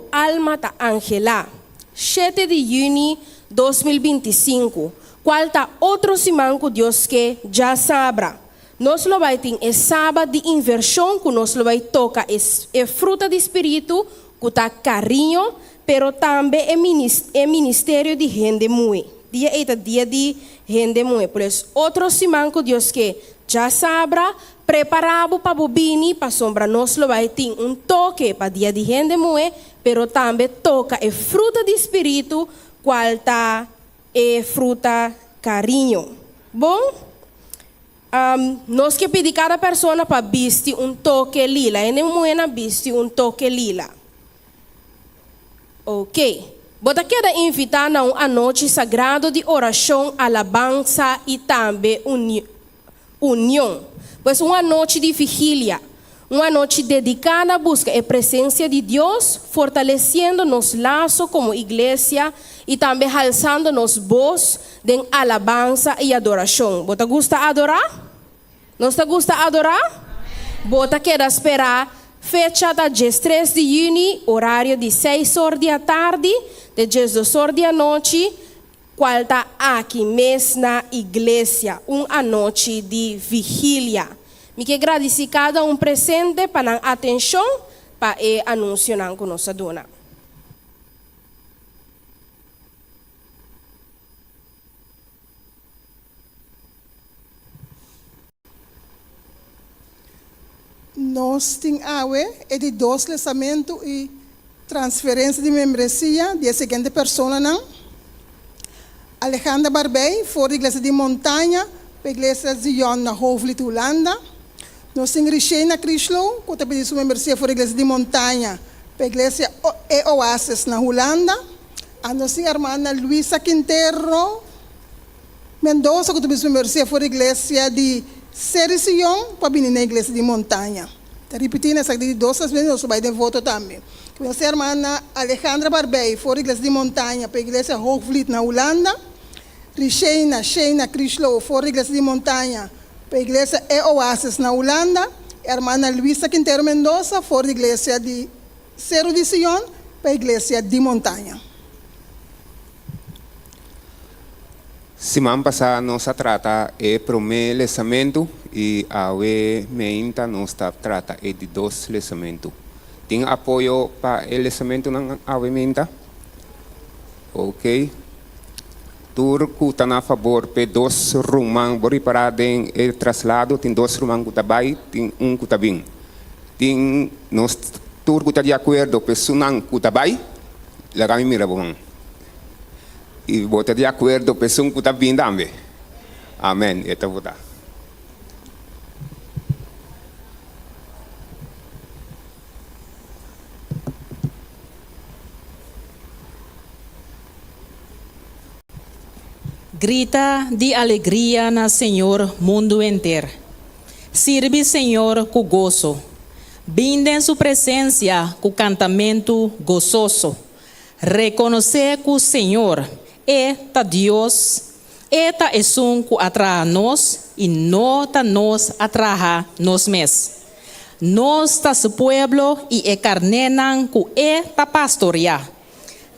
alma ta Angela, 7 de junho 2025, qual ta outro semana que Deus que já sabe. Nós lo vai ter sábado de inversão que nós lo vai tocar é fruta de espírito que tá carinho, pero também é ministério de gente muito. Dia é dia de gente muito. Por isso, outro semana que Deus que já sabe, preparado para bobini, para sombra nós lo vai ter toque para dia de gente muito, pero também toca é fruta de espírito, qual tá é fruta carinho. Bom? Nós que pedimos cada pessoa para vestir toque lila. E não é vestir toque lila. Ok. Bota queda invitar a uma noite sagrada de oração, alabança e também união. Pois uma noite de vigília. Uma noite dedicada a buscar a presença de Deus, fortalecendo nos laços como igreja e também alçando nos voz de alabança e adoração. Bota gusta adorar? Nós gusta adorar? Bota queda esperar fecha da 13 de junho, horário de 6 horas da tarde, de 10 horas da noite, qual está aqui mesmo na igreja, uma noite de vigília. Me que agradecer cada presente para a atenção para o anúncio que nós dona. Nós temos de 2 lançamentos e transferência de membresia de seguinte pessoa não. Alejandra Barbei, for Igreja de Montanha, para a Igreja de Zion na Hoofdvliet, Holanda. Nós temos Richena Crislow, que pediu sua membresia for Igreja de Montanha, para a Igreja Oasis na Holanda. A nossa irmã Luisa Quintero Mendoza, que pediu sua membresia for Igreja de Serición, para vir na Igreja de Montanha. Está repetindo essa de 2 vezes, nós vamos de voto também. Nossa irmã Alejandra Barbei, for Igreja de Montanha, para a Igreja Hoofdvliet na Holanda. Richena Crislow, for Igreja de Montanha, para a Igreja Oasis na Holanda. Irmã Luisa Quintero Mendoza, for Igreja de Serición, para a Igreja de Montanha. Semana passada nós trata o primeiro lançamento e a meinta não está trata de dois lançamentos. Tem apoio para o lançamento na meinta? Ok. Turco está a favor de 2 rumang preparado em traslado, tem 2 rumang que está bem, tem que está bem. Tem nós Turco está de acordo com sunang que está bem, lá kami mira bom. E bota de acordo com sun que está bem também. Amém. Eta votar. Grita de alegria na Senhor mundo inteiro. Sirve Senhor com gozo. Vinda em sua presença com cantamento gozoso. Reconhecer que o Senhor é Deus. Eta é um que atrai nós e nota nos atrai nós mesmos. Nós tá seu povo e é carnenan que é ta pastorear.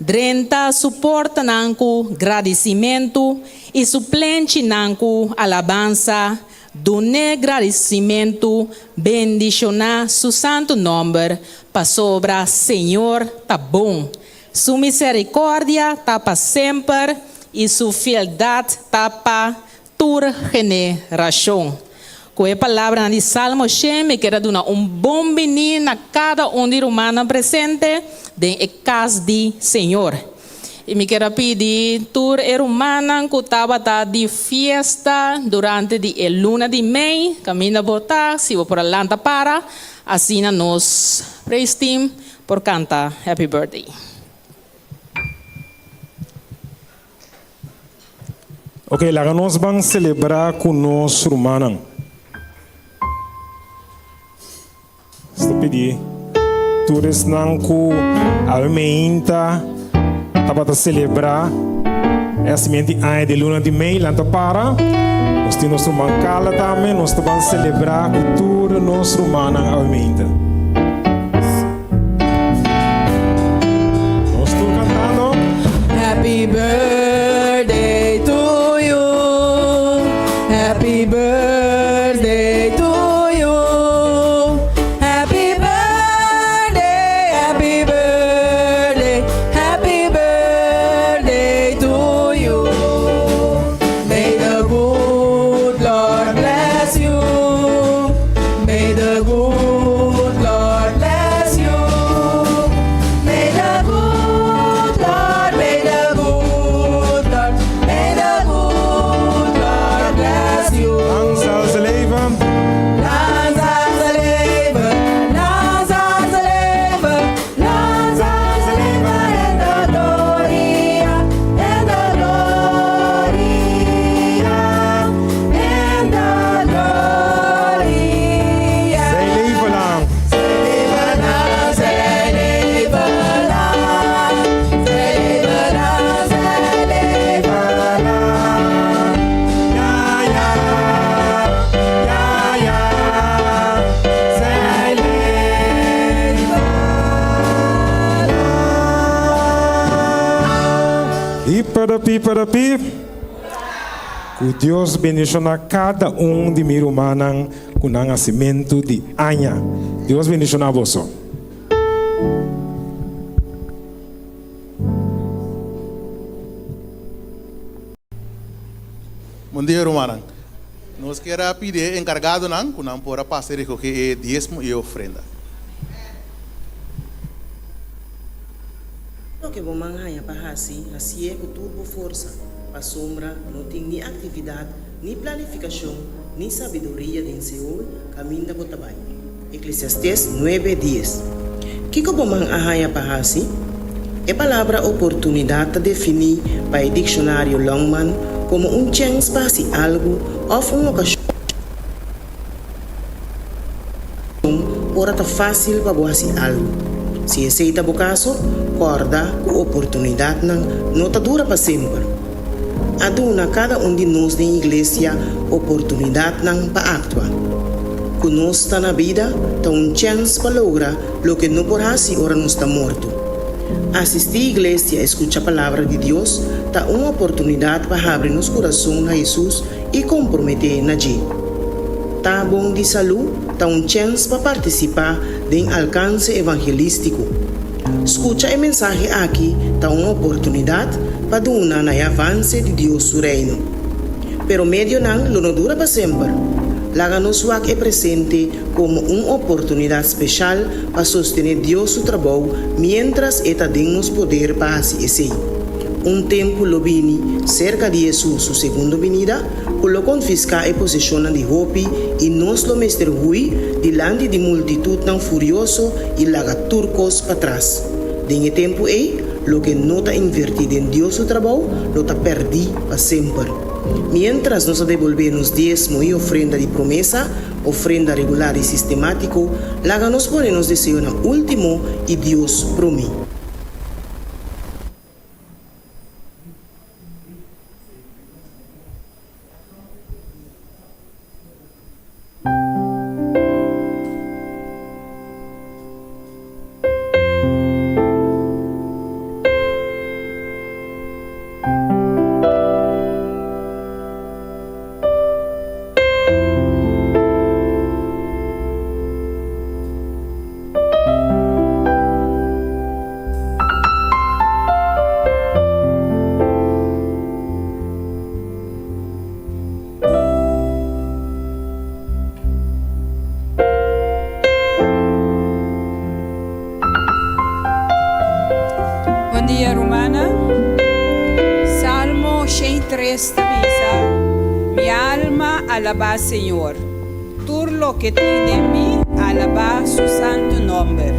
Drenta suporta nanku agradecimento e suplente nanku alabança, dune agradecimento, bendicionar su santo nome, para sobra Senhor tá bom, su misericórdia tá para sempre e su fieldade tá para toda geração. Com a palavra de Salmo 100, me quero dar bom menino a cada de humano presente em casa de Senhor. E me quero pedir toda a humana que estava de festa durante a luna de Mei, caminho a botar, se vou por Atlanta para, assim nós praise team por cantar Happy Birthday. Ok, lá nós vamos celebrar com nós humanos. Estou pedindo, todos nanku almeinta, para celebrar essa semente de luna de Mei, lá para. Nós temos nosso mancala também, nós vamos celebrar a cultura nossa humana almeinta. Nós estamos cantando. Happy birthday to you. Happy birthday to you. Happy birthday, happy birthday, happy birthday to you. May the good Lord bless you. May the good Lord bless you. May the good Lord, may the good Lord, may the good Lord bless you. Lang zal ze leven. Lang zal ze leven, lang zal ze leven, lang zal ze leven in de gloria, in de gloria, in de gloria. Zij leven lang. Zij leven lang, zij leven lang, zij leven lang, zij leven lang. Ja, ja, ja, ja. Zij leven lang. Hipa da pip. Que Deus bendiga cada de meus humanos com o nascimento de Anya. Deus bendiga a você. Bom dia, hermano. Nos queremos pedir encargado não, que não pode passar e recoger diezmo e ofrenda. Lo que vamos a para assim, assim é que tudo força, para sombra, não tem nem atividade, nem planificação, nem sabedoria de Senhor, caminho da botabai. Eclesiastes 9:10. Que vamos a para assim? A palavra oportunidade definir para o dicionário Longman como chance para fazer algo ou uma ocasião para fácil para fazer algo. Se aceita o caso, corda com oportunidade não está dura para sempre. Aduna cada de nós na igreja oportunidade não para actuar. Conosco na vida, tem chance para lograr o que não por fazer ora não está morto. Assistir à igreja e escutar a palavra de Deus dá uma oportunidade para abrir nosso coração a Jesus e comprometer na gente. tá bom de saúde, tá chance para participar do alcance evangelístico. Escucha a mensagem aqui, tá uma oportunidade para donar na avance de Deus su reino. Pero medio não dura para sempre. Láganos é presente como uma oportunidade especial para sostener Deus su trabalho, mientras eta demos poder para assim. Tempo lo vini cerca de Jesus, su segunda venida, lo confisca e posiciona de hopi e nos lo mester hui delante de multitud tan furioso e laga turcos para trás. Denge tempo lo que no está invertido en Dios su trabajo, lo está perdido para siempre. Mientras nos devolvemos diezmo y ofrenda de promesa, ofrenda regular y sistemático, láganos ponernos deseo en último y Dios promete. Alaba Señor, tú lo que tiene de mí, alaba su santo nombre.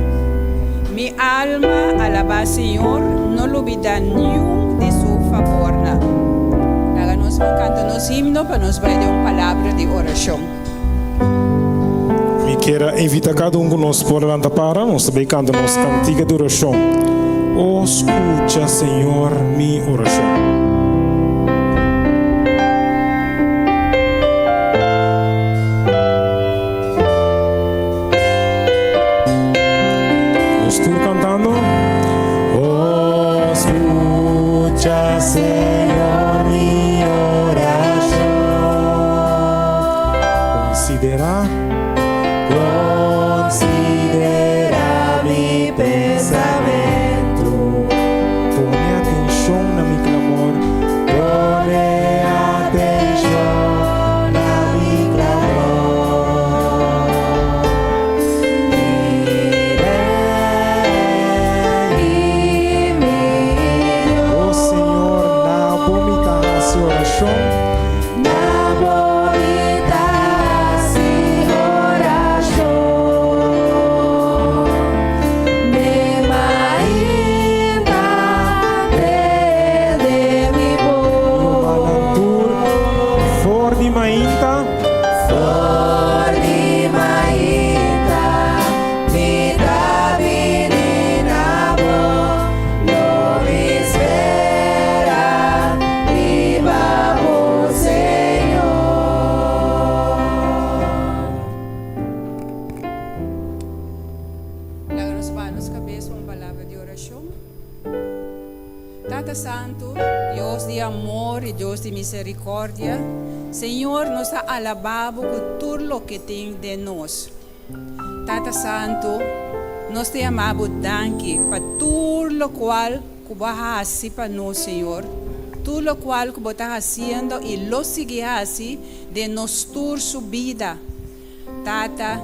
Mi alma alaba Señor, no lo olvida ni un de su favor. Háganos un canto, nos himno para nos brindar una palabra de oración. Me quiera invitar cada uno de nós por delante para nós também cantar nossa cantiga de oração. Oh, escucha, Senhor, minha oração. Señor, mi oración. Considera mi pensamento. Pone atenção na mi clamor. Pone atención a mi clamor. Iré mi Dios. Oh Senhor, na abominação oração. Tata Santo, Dios de amor y Dios de misericordia, Señor, nos ha alabado por todo lo que tiene de nos. Tata Santo, nos te amamos danke para todo lo cual que vas a hacer para nos, Señor. Todo lo cual que estás haciendo y lo sigue así de nuestra vida. Tata,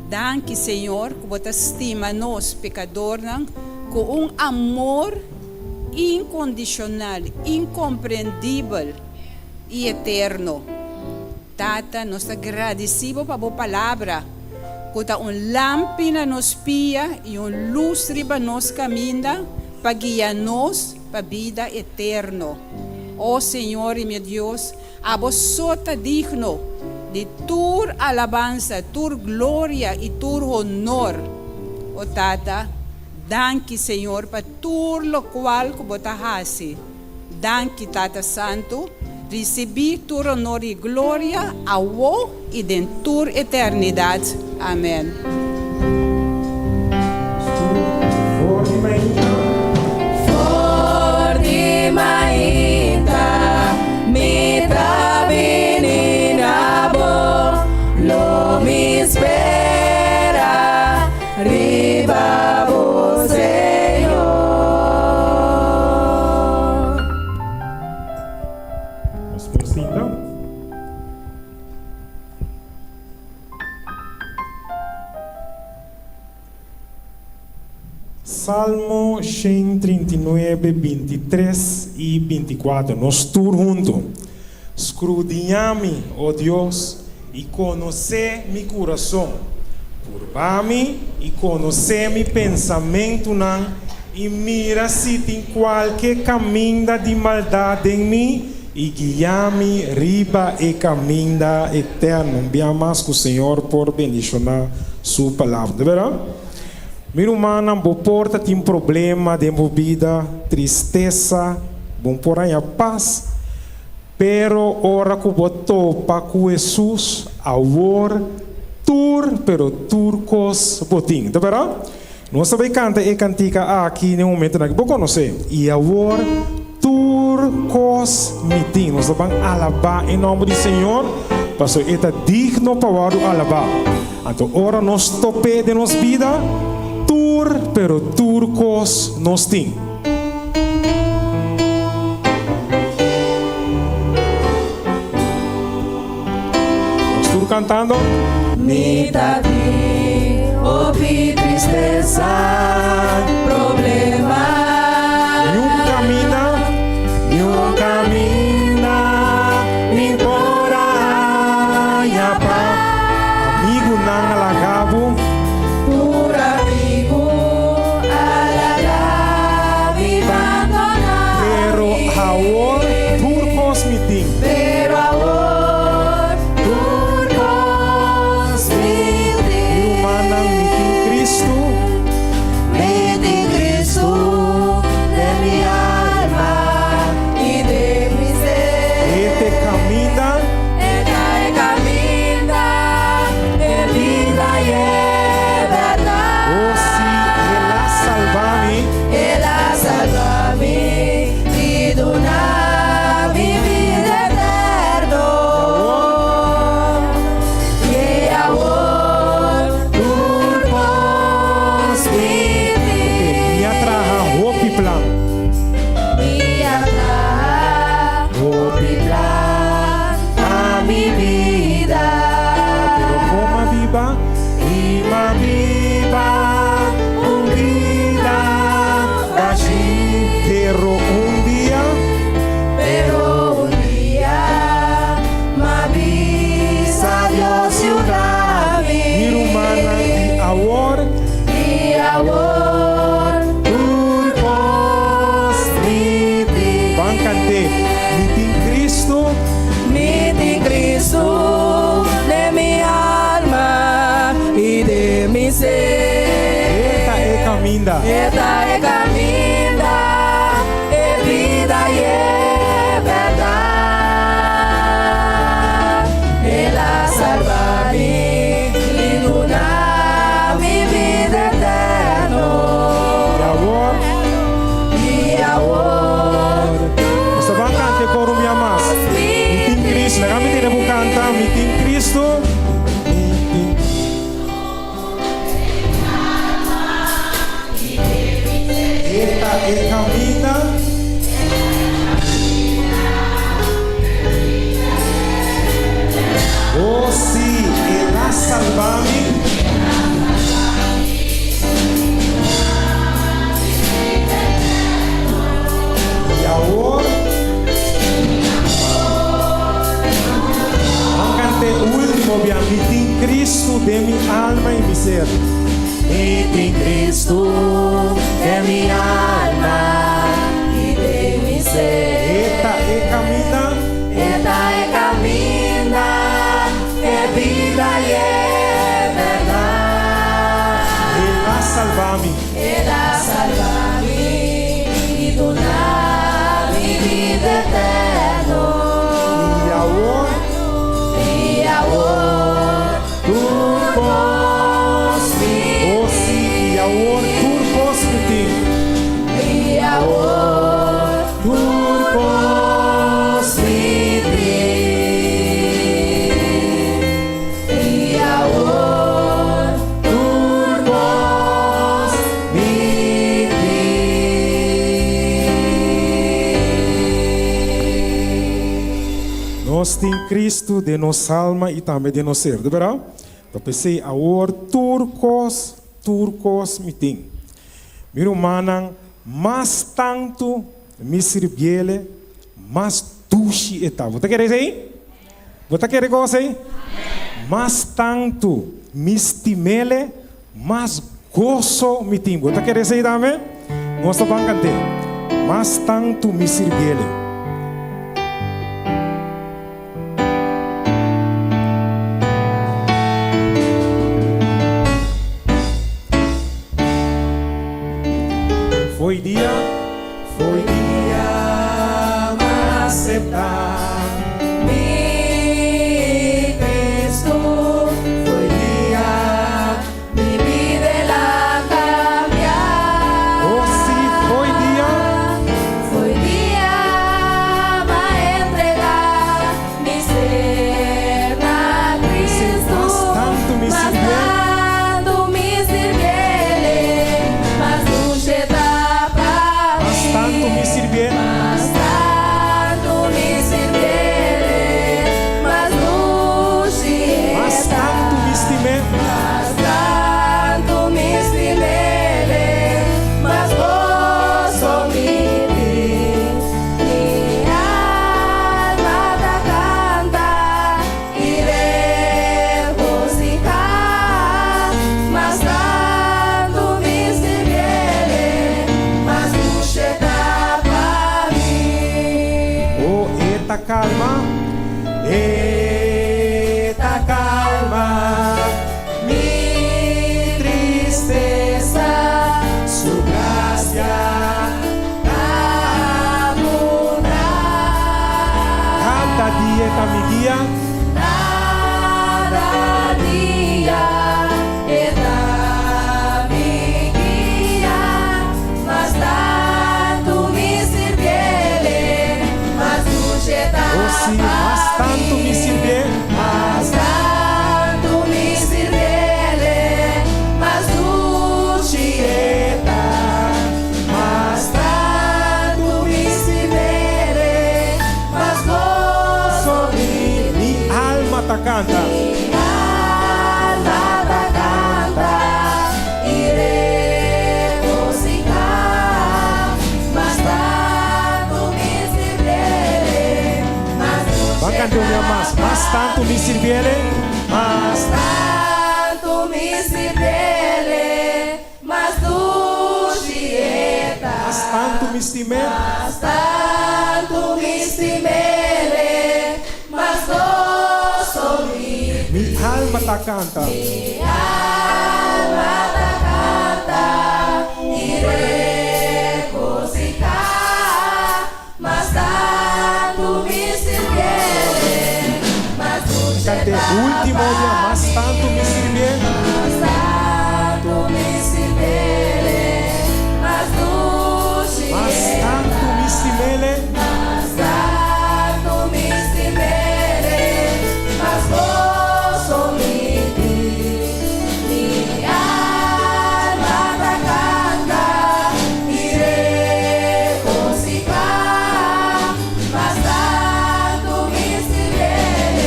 danke, Señor, que você estima nos pecadores com um amor incondicional, incompreendível e eterno. Tata, nós agradecemos para a palavra, que está lâmpada nos pia e luz para nos caminho, para guiar-nos para a vida eterna. Oh Senhor e meu Deus, a vós só está digno de tua alabança, tua glória e tua honor. Oh Tata, danke, Senhor, para tudo o qual que você faz. Danke, Tata Santo. Recebi tua honor e glória a vós e de tua eternidade. Amém. Forte mainta, me trabe na bo, lo Salmo 139, 23 y 24. Nos todos juntos. Escudriñame, oh Dios, y conoce mi corazón. Purba-me y conoce mi pensamento, y mira si tem qualquer caminho de maldade em mim, e guia-me riba e caminho eterno. Enviamos o Senhor por bendicionar sua palavra, de verdade? Meu irmão, não porta tem problema de vida, tristeza, bom por aí a paz, pero ora que botou para com Jesus, agora pero turcos botim, de verdade? Nós sabemos cantar e cantica aqui no momento que vou conhecer, e agora turcos mitim, nós vamos alabar em nome do Senhor, porque Ele é digno para alabar. Então, ora nós tope de nossa vida, pero turcos nos tem. Nós estamos cantando. Nita di, opi tristeza, problema. Nenhum camina, nem por aí a pá. Amigo não alagabo. Por amigo, alagado e abandonado. Pero ahora turcos me tem. Pero ahora turcos me tem. Humana me tem Cristo. Me tem Cristo de mi alma y de mi ser. Este camina. Esta es camina, es vida y es verdad. Oh sí, Él ha salvado. Él ha salvado y dona mi vida eterno. Y ahora turcos mi Me atraja roupa e plan. y atrás plan a mi vida. Pero como viva y ma viva un vida allí. Pero un día me avisa Dios y una mi humana y ahora turcos mi ti. van cantar. Me tem Cristo. Mi ti Cristo de mi alma y de mi ser. Esta é caminda. Esta es camina, es vida y es verdad. Él ha salvado y dona mi vida eterno. E agora Y ahora você vai cantar coro minha mais. Me tem Cristo. Legal me tem que cantar. Me tem Cristo. Esta é caminha. Oh sim, Ele ha salvado. E agora vamos cantar o último bem. Me tem Cristo de minha alma e mi ser. me tem Cristo de mi alma y de mi ser. Esta é caminha. Esta es camina, es vida y es verdad. Ele ha salvado. Él ha salvado y dona mi vida eterno. E agora turcos mi. Oh sim, e agora turcos me tem. Y ahora turcos mi ti. Y ahora turcos mi ti. Nós tem Cristo de nossa alma e também de nosso ser, de verdade? Eu pensei, agora turcos me tem. Miro manang, mas tanto me sirviele, mas dushi eta. Você quer isso aí? Você quer isso aí? Mas tanto me estimele, mas gozo me tem. Você quer isso aí também? Nós vamos cantar. Mas tanto me sirviele. Foi dia para aceitar Mi Cristo, foi dia, mi vida la cambiar. Oh, sim, foi dia para entregar mi ser a Cristo. Bastante me Bastante me sirviele, mas dulce está para mí. Bastante me sirviele. Bastante me sirviele, mas dulce Bastante me estimé. Bastante me estimele, mas gozo me di. Mi alma da canta y regocijar. Mas tanto me sirviele, mas dulce está para mí. Oh, eta calma. Eta calma mi tristeza, su gracia abundar. Cada dia está mi guia. Cada día está mi guía, mas tanto me sirviele, mas dulce está Oh, sim, mas tanto me sirviele. mas tanto me sirviele, mas dulce está. Mas tanto me sirviele, mas gozo me Mi alma ta canta. Mi alma da canta y regocijar. Mas tanto me sirviele, mas dulce Vamos cantar um dia mais. Mas tanto me sirviele. mas tanto me sirviele, mas dulce está. Mas tanto me estimé. Mas tanto me estimele, mas gozo me. Mi alma ta canta. Mi alma da canta y regocijar. Mas tanto me sirviele, mas dulce Cante último dia. Mas tanto me sirviele. mas tanto me sirviele, mas dulce Mas tanto me estimele. mas tanto me sirviele, mas gozo me di. Mi alma da canta y regocijar. Mas tanto me sirviele,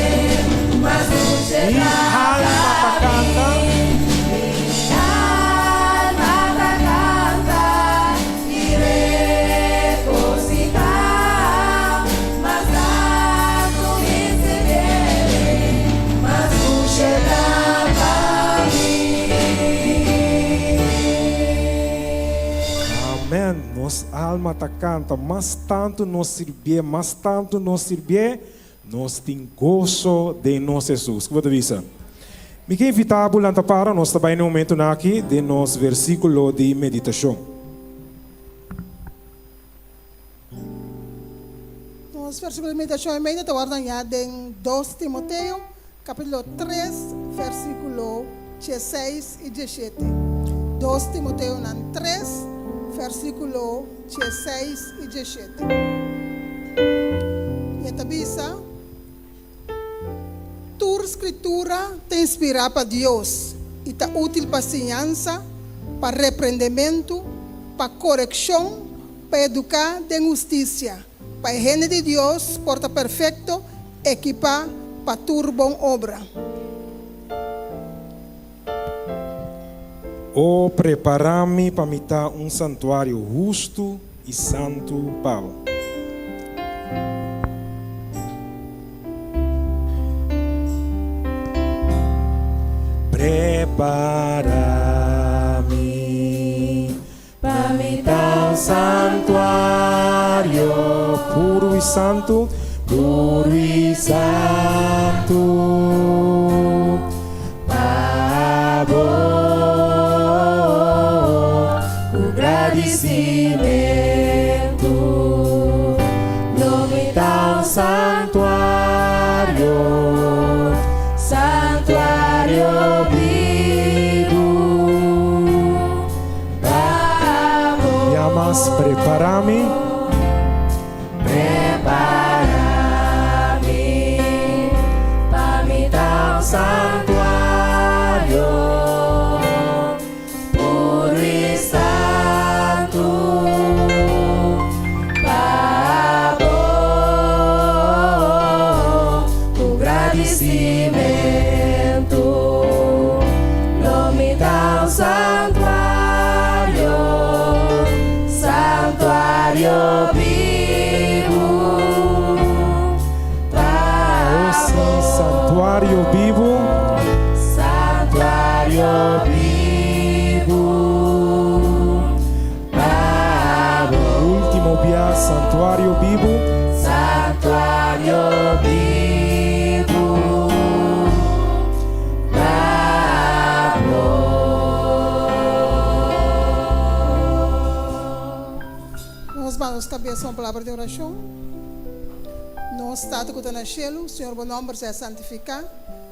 mas dulce Mi alma ta canta. Mi alma da canta y regocijar. Mas tanto me sirviele, mas dulce para mí. Amém. Nos alma ta canta. Mas tanto nos servir. Mas tanto nos servir. Nós tem gozo de nós Jesus. Que você diz? Me quer invitar a bulanta para nós também no momento aqui de nosso versículo de meditação. Nos versículos de meditação e media te guardan ya en 2 Timoteo, capítulo 3, versículo 16 y 17. 2 Timoteo 3, versículo 16 y 17. E te avisa, tu escritura te inspira para Dios y está útil para enseñanza, para reprendimiento, para corrección, para educar en justicia, para el género de Dios, porta perfecto, equipa para tu bon obra. O preparar-me para me dar santuário justo e santo Paulo. Prepara-me para me dar santuário puro e santo, puro e santo. Pavo, o agradecimento, não me dá santuário, santuário vivo. Pavo, e amas preparar-me. Prepara-me para me dar santuário puro e santo, pavo, o agradecimento, não me dá santuário, santuário vivo. Santuário vivo, santuário vivo, Pavo. Último dia, santuário vivo, santuário vivo, Pavo. Vamos baixar as cabeças com a palavra de oração. Nós estamos com o cielo, Senhor, bom nome seja santificado.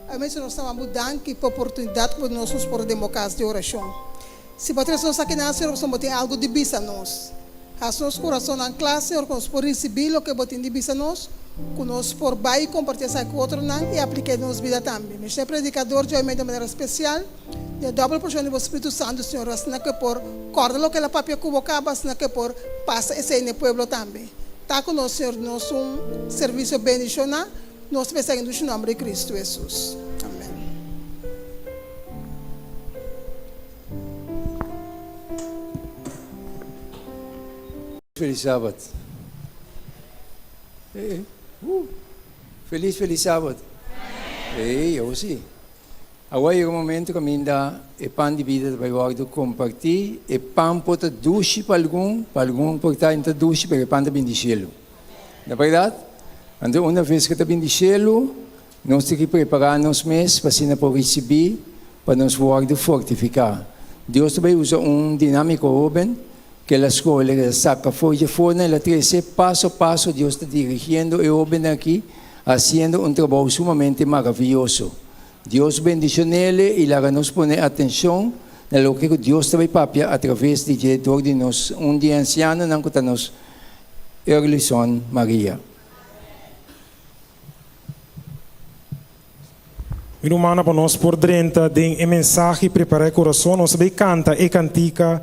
Amém, Senhor, estamos mudando que por oportunidade que nós nos podemos democar de oração. Se você não aqui na Senhor, você tem algo de bisa nós. As nosso coração na classe, Senhor, que nós podemos receber o que você tem de bisa nós, que nós por baixo compartilhar isso com outro e aplicar na nossa vida também. Mas é predicador de de maneira especial, de dobra porção do Espírito Santo, Senhor, assim que por corda lo que a papia cubocaba, assim que por passa esse no povo também. Está conosco, Senhor, nosso serviço bendicional. Nós pensamos no nome de Cristo Jesus. Amém. Feliz sábado. Feliz sábado. Eu sim. Agora é o momento que me dá o pão de vida para eu compartilhar. O pão pode doce para algum pode estar entre doce para o pão também de cielo. Não é verdade? Então, uma vez que está bem de cielo, nós temos que preparar nos meses para assim para receber, para nos fortificar. Deus também usa dinâmico jovem, que a escola saca folha fora, ela traz passo a passo, Deus está dirigindo o jovem aqui, fazendo trabalho sumamente maravilhoso. Deus bendice nele e lá nos põe atenção no que Deus também papia através de diretor de nós, dia anciano, não que nos Erlison Maria. Meu irmão, para nós por dentro de mensagem preparar o coração, nós vai cantar e cantica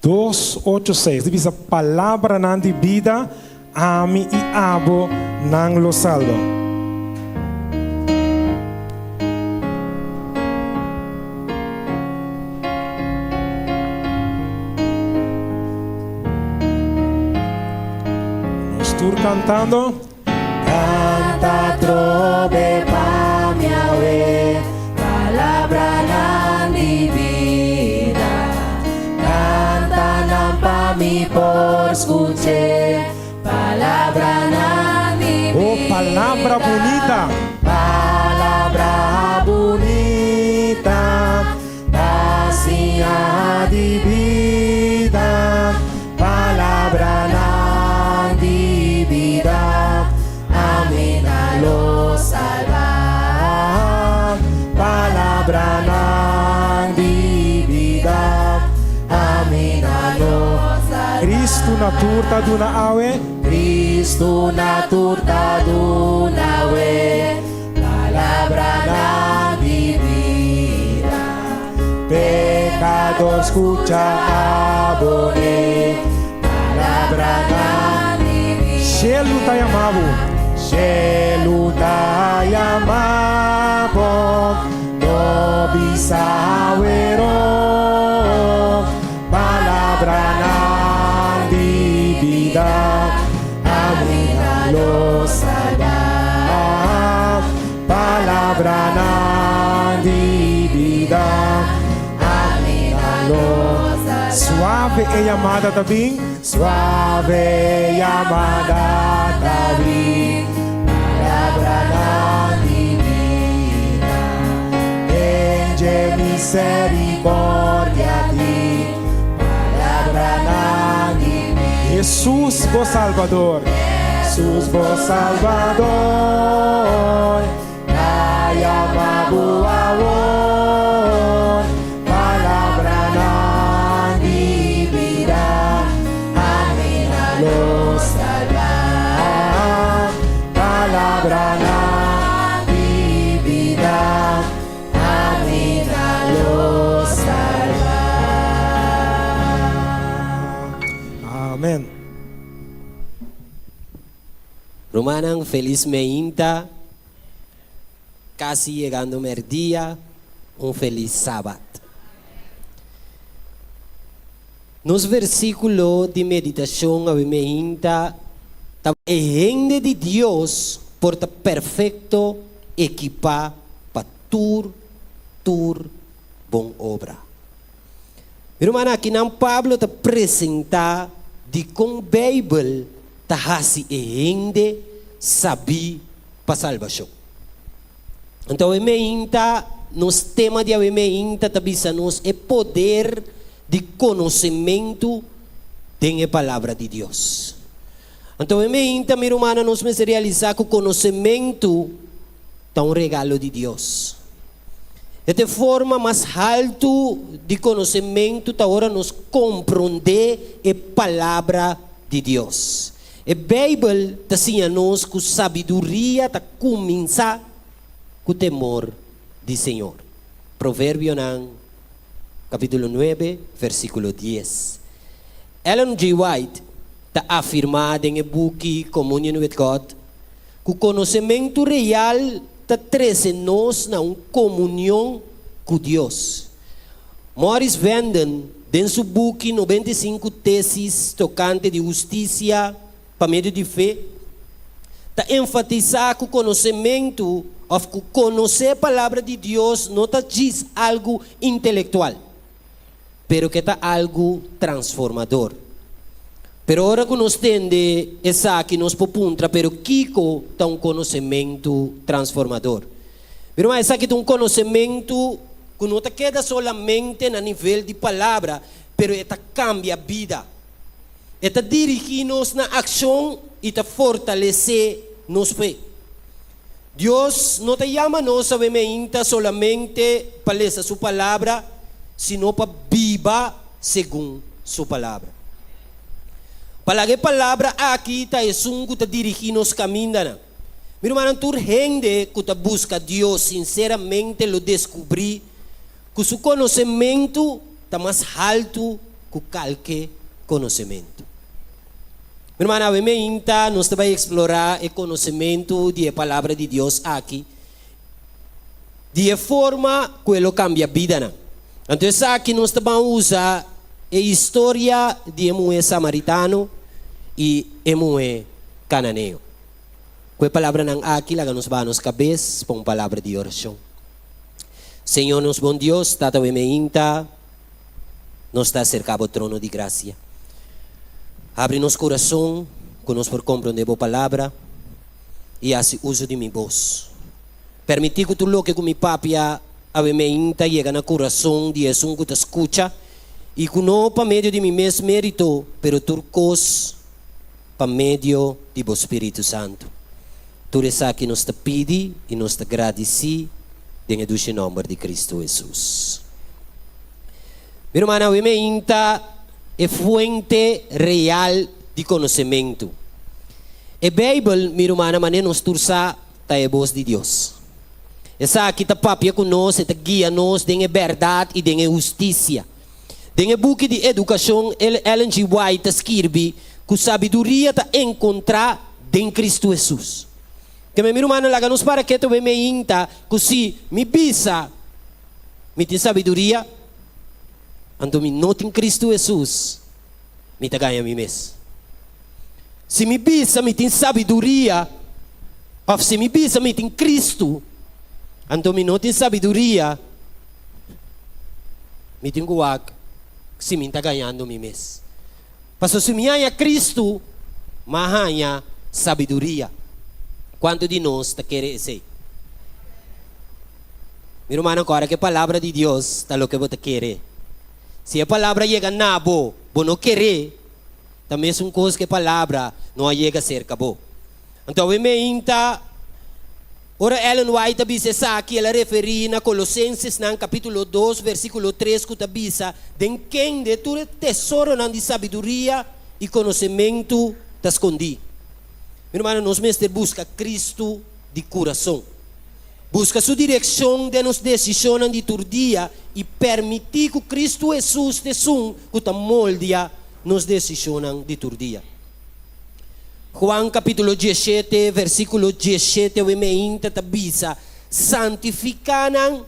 286. Diz a palavra na de vida, ami e abo não lo salvam. Cantando, canta trove pa mi ave, palabra na di vida, canta na pa mi por escuche, palabra na di vida. Oh, palabra bonita, palabra bonita, pasia di vida, palabra na lo salvar, palabra nan di vida, amina lo salvar. Cristo na turta d'una ave, Cristo na turta d'una ave, palabra nan di vida, pecador escucha abone, palabra nan di vida. Cielo te amavo, cielo te amavo, no bisawero, lo salvar. Palabra na di vida, amínalo. Suave e llamada também. Suave llamada David, palabra na divina, en misericordia di, palabra na divina. Jesus, vos Salvador. Jesus, vos Salvador, na llamado amor, palabra na divina, lo salvar, palabra na divina, lo salvar. Amén. Romanang felizmente, casi llegando el día, un feliz sábado. Nos versículo de meditación obviamente, el reino de Dios porta perfecto equipa para tur bom obra. Meu irmão, aqui não Pablo te apresenta de com Bíblia ta hasi reino sabi para salvação. Então, nos tema de obviamente tabisa nos é poder de conhecimento tem a palavra de Deus. Então, meu irmão, nós vamos realizar que o conhecimento é um regalo de Deus. De forma mais alto de conhecimento, agora nos compreender a palavra de Deus. A Bíblia ensina-nos que a sabedoria começa com o temor do Senhor. Provérbio capítulo 9, versículo 10. Ellen G. White está afirmada em o book Communion with God que o conhecimento real está trazendo-nos na comunhão com Deus. Morris Vanden, em seu book 95 teses tocante de justiça para meio de fé, está enfatizando que o conhecimento, ou que conhecer a palavra de Deus, não está diz algo intelectual, pero que está algo transformador. Pero agora que nós temos essa que nos propunta, pero Kiko está um conhecimento transformador. Pero essa aqui é um conhecimento que não está queda solamente no nível de palavra, pero está cambia a vida. Está dirigir-nos na ação e está fortalecer nos fé. Deus não te chama nós solamente para ler sua palavra, sino para viver segundo sua palavra. Para que palavra aqui está que está dirigindo-nos caminho. Meu irmão, tu gente que está busca Deus sinceramente lo descobrir que seu conhecimento está mais alto que qualquer conhecimento. Meu irmão, obviamente, nós vamos explorar o conhecimento da palavra de Deus aqui de forma que ele cambia a vida. Então, aqui nós vamos usar a história de um samaritano e um cananeu. Com a palavra não aqui, lá nos vai nos cabeças para uma palavra de oração. Senhor, nos bom Deus, Tata Wemeinta, nos está cercado o trono de graça. Abre nos coração, que nos por compreender a palavra e assim uso de minha voz. Permitir que tu lo que com minha papia a Wemeinta chega no coração de Jesus que te escuta e que não para meio de mim mesmo mérito, pero turcos para meio do Espírito Santo. Tu és aqui nos te pedi e nos te agradeci em o nome de Cristo Jesus. Meu irmão, a Wemeinta é fonte real de conhecimento. A Bíblia, meu irmão, maneira nos turça está a voz de Deus. Essa aqui está papia conosco, está guia-nos em verdade e em justiça. Em book de educação, Ellen G. White escreve que a sabedoria está encontrar em Cristo Jesus. Que meu irmão, lá nos para que tu me inta, que se me bisa, me tem sabedoria, então me não tem Cristo Jesus, me te ganha a mim mesmo. Se me bisa me tem sabedoria, ou se me bisa me tem Cristo, então me não tem sabedoria, me tem guag, se me está ganhando me mês. Pastor, se me ganha Cristo, mas ganha sabedoria. Quanto de nós está querendo ser? Meu irmão, agora que a palavra de Deus está o que você quer. Se a palavra chega na boa, você não quer, também é uma coisa que a palavra não chega cerca boa. Então, eu me inta, ora Ellen White disse aqui, ela refere na Colossenses, no capítulo 2, versículo 3, que diz, de quem de tu tesouro de sabedoria e conhecimento te escondi. Meu irmão, nós mestres busca Cristo de coração. Busca sua direção de nos decisões de todo dia e permitir que Cristo Jesus te sun que te moldia nos decisões de todo dia. Juan capítulo 17, versículo 17, o emeinta tabisa, santificaram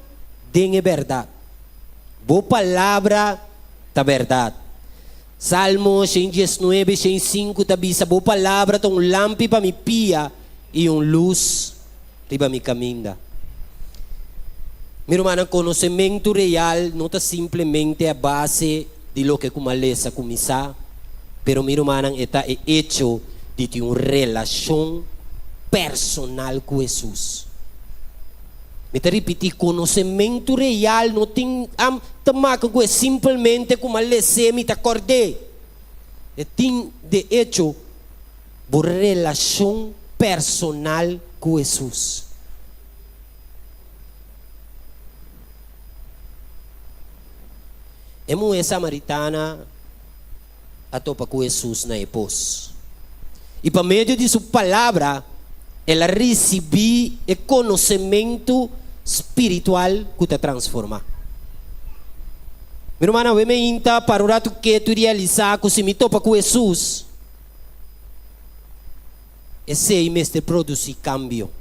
de verdade. Boa palavra da verdade. Salmo 119, 105, tabisa, boa palavra, tão lampi para mi pia e luz para mi caminho. Meu irmão, conhecimento real não está simplesmente a base de lo que como lesa começar, pero meu irmão, está hecho de ter uma relação personal com Jesus. Me te repetir, conhecimento real não tem tamaca com simplesmente como lesa me te acordei. Tem de hecho uma relação personal com Jesus. A mulher samaritana a topa com Jesus na epos. E por meio de sua palavra, ela recebeu o conhecimento espiritual que te transforma. Meu irmão, eu me inta para o rato que tu realizar que se me topa com Jesus, esse é mestre produzir cambio.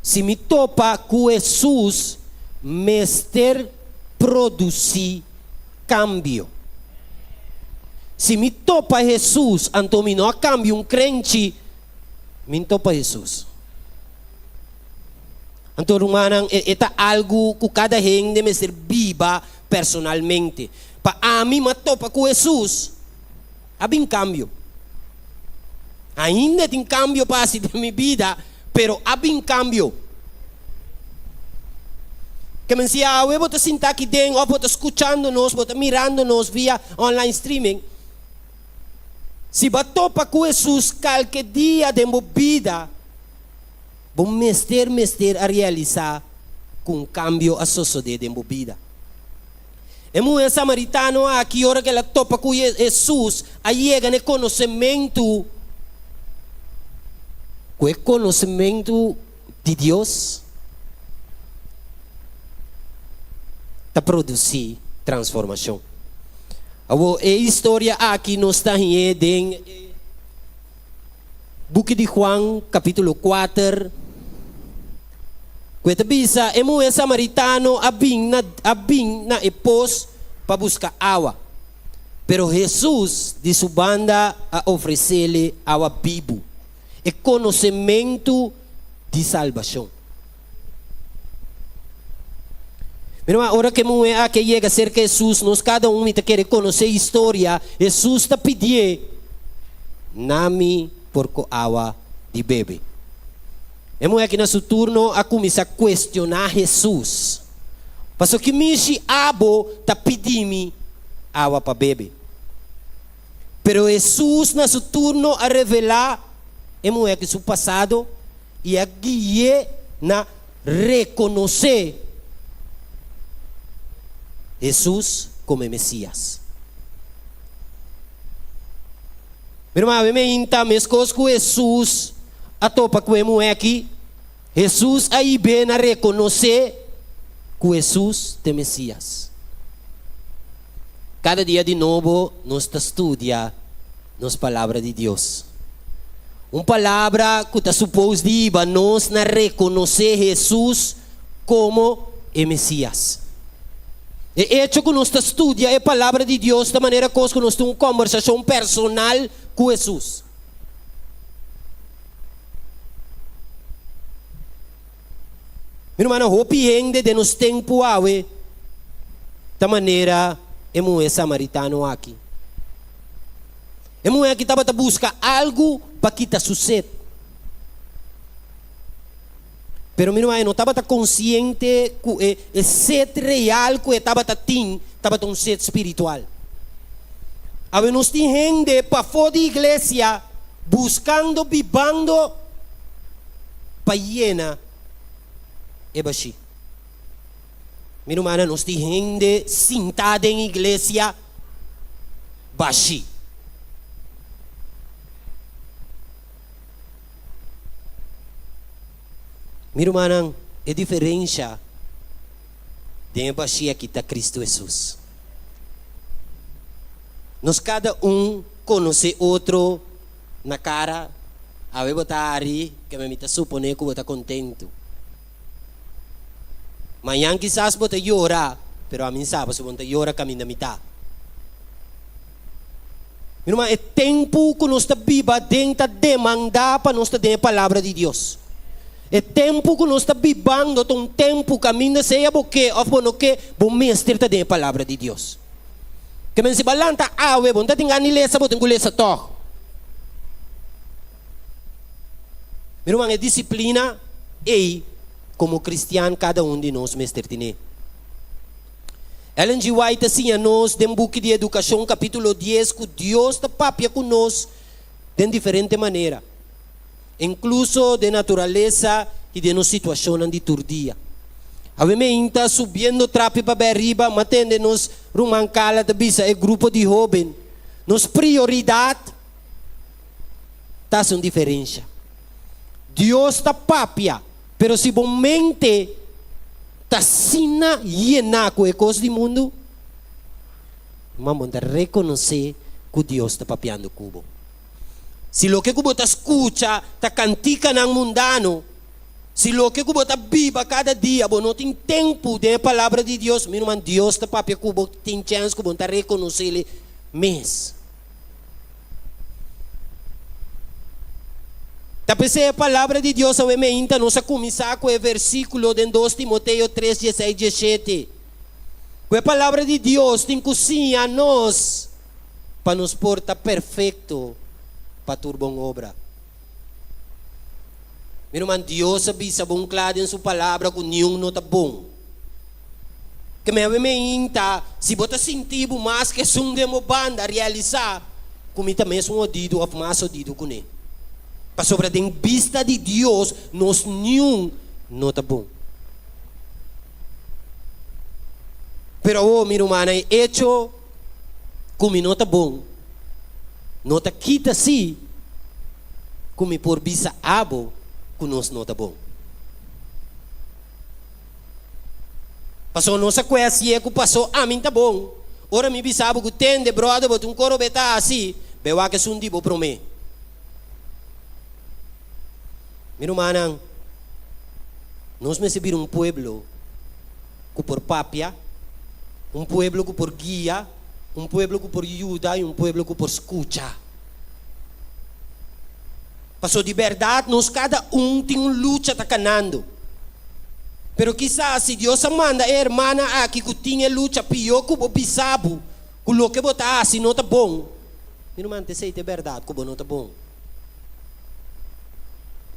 Se me topa com Jesus, mestre produzir cambio. Se me topa Jesus, então me não cambio um crente, me topa Jesus. Então, irmão, é algo que cada gente deve ser viva personalmente. Para mim, me topa com Jesus, há bem cambio. Ainda tem cambio para a minha vida, pero há bem cambio. Que me decía, eu vou te sentar aqui dentro, ou vou te escuchando-nos, vou te mirando-nos via online streaming. Se bato para com Jesus qualquer dia de minha vida, vou mestre a realizar com um cambio a sociedade de minha vida. E mulher samaritano aqui, hora que ela topa com Jesus, aí chega no conhecimento, com o conhecimento de Deus, para produzir transformação. A história aqui nos está em Book de Juan, capítulo 4. Quando bisa, a mulher samaritano abing na epos para buscar água. Pero Jesus, de sua banda, a oferecer-lhe água viva. E conhecimento de salvação. Pero a hora que mulher que chega cerca de Jesus, nós cada está quer conhecer a história. Jesus está pedindo, nami porco água de bebê. É mulher que na seu turno a começar a questionar Jesus. Pastor que mishi abo está pedindo água para beber. Pero Jesus na seu turno a revelar é mulher que seu passado e a guiar na reconhecer Jesus como Messias. Meu irmão, eu me inta mescos com Jesus, a topa com a mulher aqui. Jesus aí vem a reconhecer que Jesus é Messias. Cada dia de novo, nós estudamos nas palavras de Deus. Uma palavra que está suposto de nós na reconhecer Jesus como o Messias. É hecho que nós estudia a palavra de Deus da maneira que nós temos uma conversação personal com Jesus. Meu irmão, hopiende de nos tempo awe da maneira é samaritano aqui. É que estava a buscar algo para que está suceda. Pero meu irmão, não estava consciente que o sede real que estava um sede espiritual. Ave nós tem gente para fora da igreja buscando, vivendo para llenar e baixi. Meu irmão, nós tem gente sentada em igreja baixi. Meu irmão, é diferença de baixia que está Cristo Jesus. Nós cada conhece outro na cara, a ver botar ali, que me está supondo que está contento. Manhã quizás bota llorar, pero a mim sabe se bota llorar caminho da mitad. Meu irmão, é tempo que nós está viva dentro demandar para nós ter a palavra de Deus. É tempo que nós está vivendo, um tempo caminho seja porque ou não que bom mestre está dentro a palavra de Deus. Que men se balanta awe, bom tá tem anilesa, bom tem gulesa to. Meu irmão, é disciplina e como cristiano cada de nós mestre tem. Ellen G. White assim a nós dem book de educação capítulo 10 que Deus está papia conosco de diferente maneira. Incluso de natureza e de nossa situação de turdia. A gente está subindo trape para arriba, matando nos rumancala da bisa é grupo de jovens. Nos prioridade está uma diferença. Deus está papia, pero se bom mente está sina llena com as coisas do mundo, vamos reconhecer que Deus está papiando o cubo. Se lo que kubo ta escucha, ta cantica ng mundano, se lo que kubo ta viva cada dia, bo não tem tempo de palavra de Deus, meu irmão, Deus ta papia kubo tem chance kubo ta reconhecer mês. Ta pensei a palavra de Deus, ao ementa, nós a começar com o versículo de 2 Timoteo 3, 16, 17. Com a palavra de Deus tem cozinha a nós, para nos portar perfeito, para tur bom obra. Meu irmão, Deus avisa bom claro em sua palavra que nenhum não está bom. Que me inta, se você sentir mais que um demo banda realizar, como também é um odido ou mais odido com ele. Para sobre a vista de Deus, nós nenhum não está bom. Pero meu irmão, é hecho como não está bom. Não está quita assim, como por bisa abo, que nós não está bom. Passou nossa coisa, passou, a mim tá bom. Ora me bisa abo que tem de brother, botar um coro beta assim, bewa que sundi bo prome. Meu irmão, nós recebemos pueblo que por papia, pueblo que por guia, pueblo que por ajuda e pueblo que por escuta. Passou de verdade, nós cada tem uma luta tacanando. Pero quizás se Deus manda a irmã aqui que tinha luta pior que o bisabo, que o que botar se não está bom. Meu irmão, te sei de verdade que não está bom.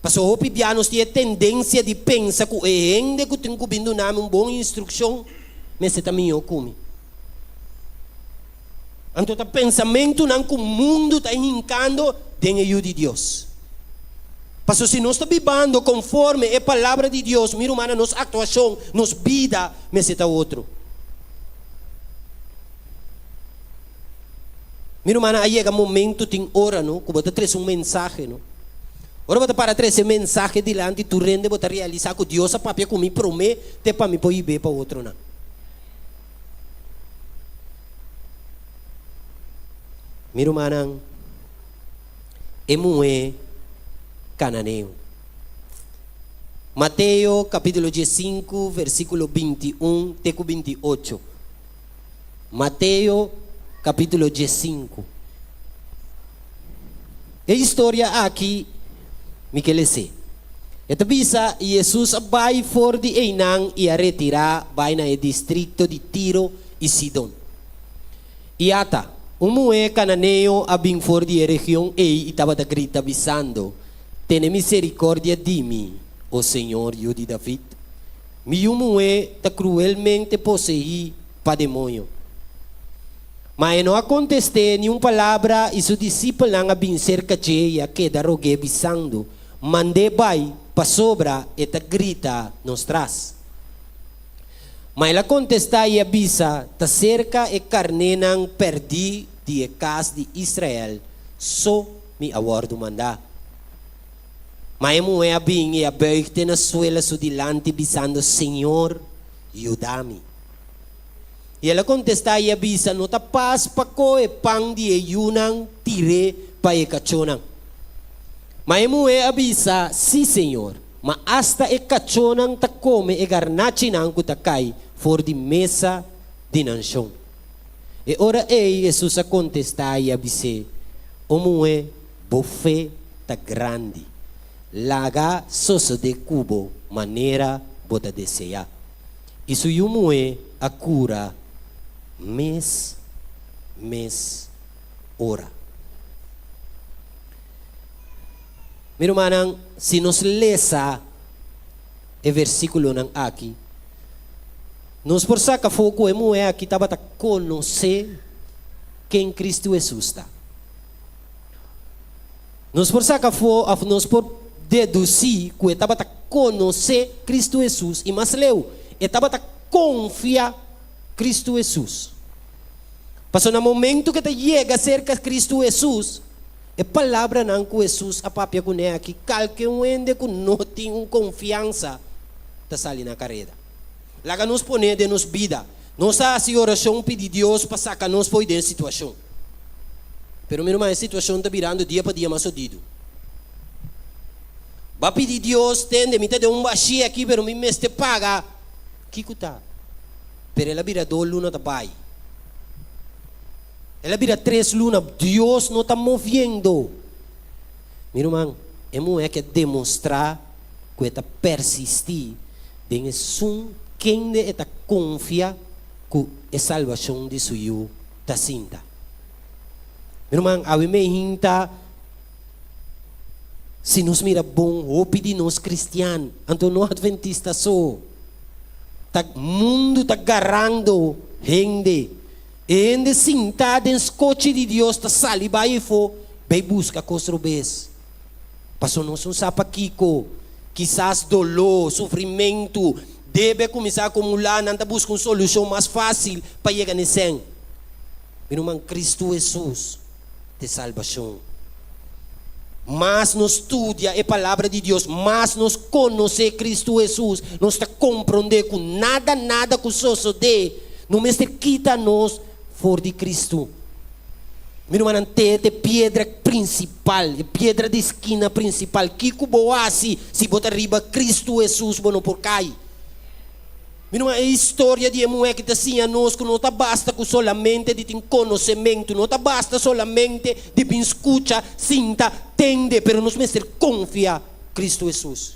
Passou o pibianos tinha tendência de pensar que é ainda que tem que vir uma boa instrução, mas você também o come. Então, o pensamento não que o mundo está hincando tem ajuda de Deus. Passou se nós estamos vivendo conforme a palavra de Deus, meu irmão, nossa atuação, nossa vida, mas está outro. Meu irmão, aí chega um momento, tem hora, não? Que você traz mensagem, não? Ora você para trazer mensagem dilante, tu rende, você realizar que Deus a papel que me promete, para me pôr para outro, não? Meu irmão, é muito cananeu. Mateus capítulo 5, versículo 21 até 28. Mateo capítulo 15. A história aqui, me que lese. Ito bisa, Jesus vai for di Enang e a retirar, vai na distrito de Tiro e Sidon. Iata, umuwi cananeo abing for di região e estava da grita bisando, tene misericórdia de mim, o Senhor, Dio de David. Mi umuwi ta cruelmente posei pa demônio. Mas não aconteceu nenhuma palavra e seu discípulo não abin cerca de ela que da rogue bisando, mande vai pa sobra e ta grita nos tras. Mas ela contesta e avisa, ta cerca e carne nang perdi di casa de Israel, so mi awardo manda. Mas mo é abing e abeugte na suela su dilante bisando, Senhor, ayúdame. E ela contesta e avisa, no tapas pa ko e pang di e yunang tire pa e kachonang. Mas mo é avisa, si Senhor, ma hasta e kachonang ta come e garnachinang kutakay for di mesa di nansyon. E ora Jesus a contesta e avise, omue buffet ta grande, laga soso de cubo maneira bota deseja. Isso yumue a cura mês, hora. Meu irmão, se nos lesa o versículo nang aqui, nos por saca foco é aqui estava a conhecer quem Cristo Jesus está. Nos por saca foco, nos por deduzir que estava a conhecer Cristo Jesus e mas leu, estava a confiar Cristo Jesus. Passou no momento que te chega cerca de Cristo Jesus, a palavra não com Jesus a papia com ele aqui, qualquer um ende com não tem confiança, está saindo na carreira. Lá nos põe de nos vida, nossa oração pedir Deus para sacar nos foi de situação. Pero meu irmão, a situação está virando dia para dia mais odido. Vai pedir Deus, tende, me te um baixinho aqui, pero me te paga, que custa? Pero ela vira 2 lunas da pai. Ela vira 3 lunas. Deus não está movendo. Meu irmão, é que demonstrar que está persistir em um quem está confia que a salvação de seu está sinta. Meu irmão, a me hinta se nos mira bom, ou pedir nos cristianos, então não adventista só. Mundo está agarrando gente. E sentado em coche de Deus, está sali, vai e for, vai buscar coisa vez. Passou não sapa Kiko, quizás dolor, sofrimento, deve começar a acumular, não está buscando uma solução mais fácil para chegar nesse. Meu irmão, Cristo Jesus te salvação. Mas nos estudia a palavra de Deus, mas nos conhece Cristo Jesus, nos está compreender com nada que só de, não mestre quita nos for de Cristo. Meu irmão, te pedra principal, pedra de esquina principal, que cuboasi se botar riba Cristo Jesus, bueno por cai. Meu irmão, a história de mulher que está assim a nós, que não está basta com solamente de ter conhecimento, não está basta solamente de bem escuta, sinta, tende, pero nos mestre confia Cristo Jesus.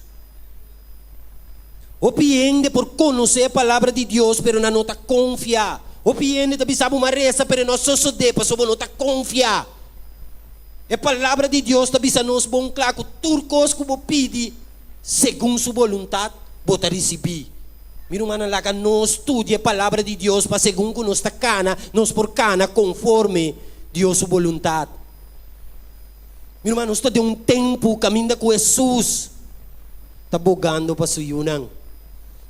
O piende por conhecer a palavra de Deus, pero não está confia. O piende também sabe uma reza, pero não só de, mas não está confia. A palavra de Deus também sabe nos bom claro, turcos como pede, segundo sua vontade, bota receber. Meu irmão, lá que nós estudia a palavra de Deus para segundo que nós está cana, nós por cana conforme Deus sua vontade. Meu irmão, nós está de um tempo caminhando com Jesus, está bogando para sua yunang.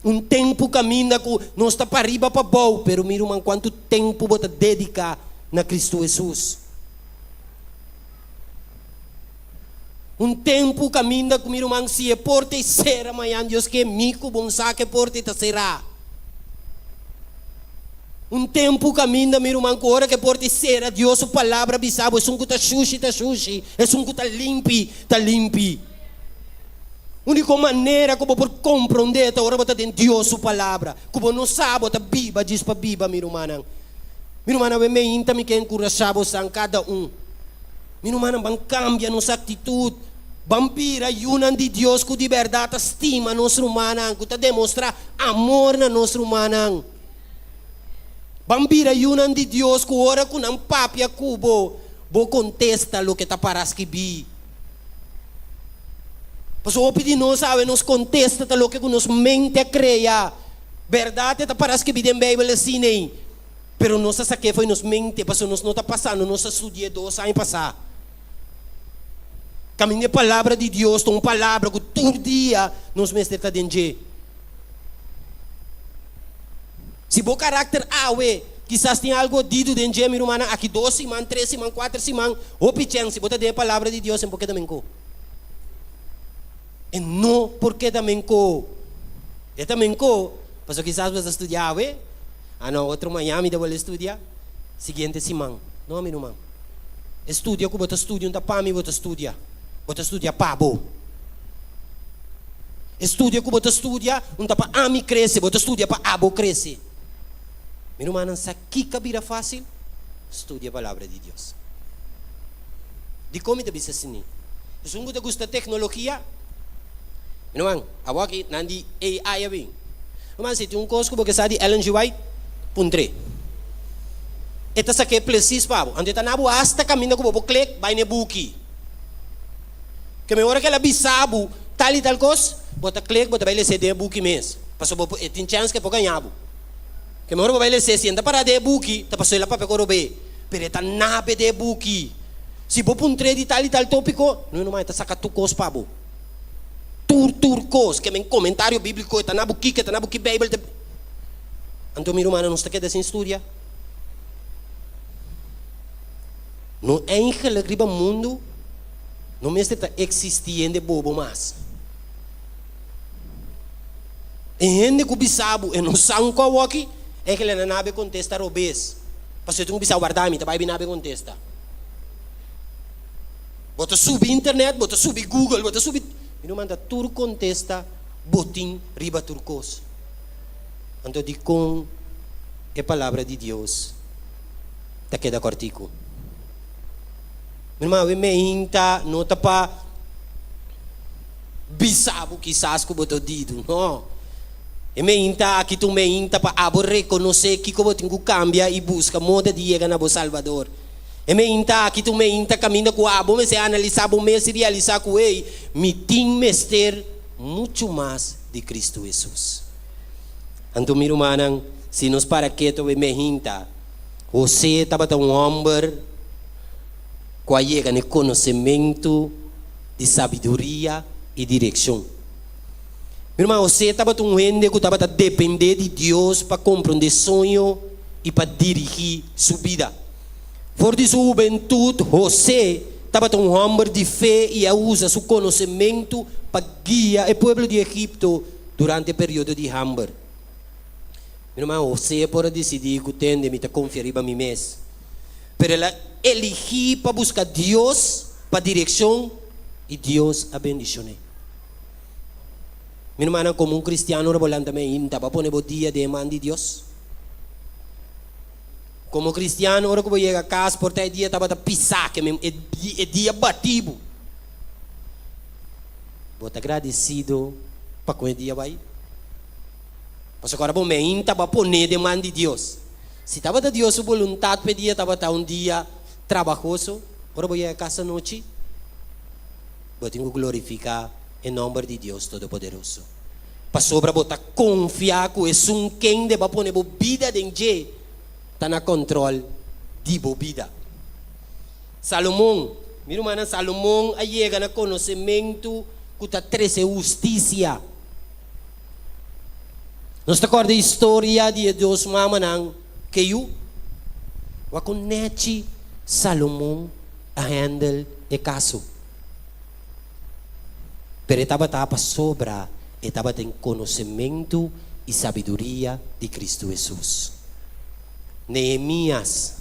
Um tempo caminhando com, nós está para riba para bom, pero meu irmão, quanto tempo você dedica na Cristo Jesus? Um tempo caminha com meu irmão, se é porta e será amanhã, Deus que é mico, bom saque porta e será. Um tempo caminha, meu irmão, com hora que porta e será, Deus, a palavra bisabo, é um que está sushi, é um que está limpi. Única maneira como por compreender, a hora você tem Deus, a palavra, como não sabe, está biba, diz para biba, meu irmão. Meu irmão, me inta me que encorajamos a cada Meu irmão, vamos cambiar nossa atitude. Vampira, yunan de Deus que de verdade estima nosso humano, que demonstra amor na nosso humano. Vampira, yunan de Deus que ora com um papia cubo, vou contesta lo que está para escrever. Pois o de nós sabe, nos contesta lo que nos mente creia. Verdade está para escrever em Bíblia assim, nem. Pero nossa saque foi nos mente, pois nós não está passando, nossa estudia 2 anos passar. Caminho a palavra de Deus, uma palavra que todo dia nos mestre está dentro. Se o caráter quizás tem algo dito dentro, meu irmão, aqui 2 semanas, 3 semanas, 4 semanas, ou pichão, se você tem a palavra de Deus, é porque também co. E não porque também co. É também co, mas quizás você estudar, não, outro manhã me devo estudar, seguinte semana, não, meu irmão. Estudia, que você estudia, não está para mim, você estudia. Você estudia pabo. Estudia que você estudia, não está para ami crescer, você estudia para abo crescer. Meu irmão, se aqui cabira fácil, estudia a palavra de Deus. De como te bisa assim? Se você gosta de tecnologia, meu irmão, agora aqui, nandi AI é bem. Irmão, se tem curso que você sabe de Ellen G. White, puntre. Esta sa que preciso pabo. Ante tá na bu hasta caminho que vou click, vai ne buki. Que me hora que ela bisabo, tal e tal coisa, bota click, bota vai ler CD buki mês. Passou tem chance que pode ganhar. Que me hora vai ler CD, anda para de buki, tá passou ela para pegar o B. Pero tá na de buki. Se vou puntre de tal e tal tópico, não mais tá saca tu coisa pabo. Turcos, que me comentário bíblico, tá na buki, que tá na buki Bible. Então, meu irmão, não está aqui dessa história. No ángel que no mundo não me está existindo bobo mais. E gente que bisabo e não sabe qual aqui é que ele não sabe contestar o bes. Porque tu não bisabo guardar me, também não sabe contestar. Bota subir internet, bota subir Google, bota subir. E não manda tudo contesta, botim riba turcos. Então de com a palavra de Deus está queda cortico. Meu irmão, me inta, não está para bisabo quizás que botou dito, não. E me inta, aqui tu me inta para abo reconhecer que como tenho cambia e busca moda de chegar na Salvador. E me inta, aqui tu me inta caminho com abo, me se analisar, me se realizar com ele, me tem mester muito mais de Cristo Jesus. Então, meu irmão, se nos para quieto me inta, você estava um homem que chega no conhecimento de sabedoria e direção. Meu irmão, você estava um gente que estava a depender de Deus para compreender sonho e para dirigir sua vida. For de sua juventude, você estava um homem de fé e usa seu conhecimento para guiar o povo de Egito durante o período de hambre. Meu irmão, você pode decidir que tem de me confiar em mim mesmo. Pero ela elegi para buscar Deus para direção e Deus a bendicionar. Meu irmão, como um cristiano, eu também estava pondo o dia de mão de Deus. Como cristiano, eu vou chegar a casa, por ter dia estava a pisar, que é dia batido. Vou estar agradecido para com o dia vai. Mas agora vou me estava pondo de mão de Deus. Se estava de Deus a vontade, pedia, estava um dia trabalhoso, agora vou ir a casa à noite, vou ter que glorificar em nome de Deus Todo-Poderoso. Para sobra, vou estar confiar que é um quem deve pôr a vida dentro, está na controle de a vida. Salomão, meu irmão, Salomão, aí chega no conhecimento que está treze justiça. Nós acordamos a história de Deus, mamanang, que eu conheci Salomão a handle o caso. Pero estava para sobra, estava em conhecimento e sabedoria de Cristo Jesus. Neemias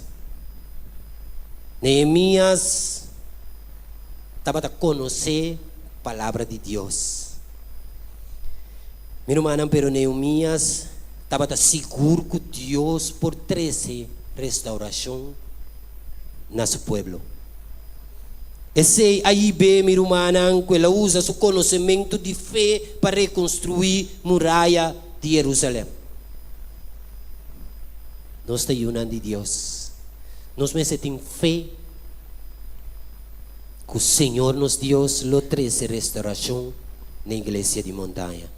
estava a conhecer a palavra de Deus. Meu irmão, pero Neemias estava seguro que Deus por 13 restauração na seu pueblo. Esse aí bem, minha irmã, que ela usa seu conhecimento de fé para reconstruir a muralha de Jerusalém. Nós estamos unindo de Deus. Nós temos fé que o Senhor nos deu a 13 restauração na igreja de montanha.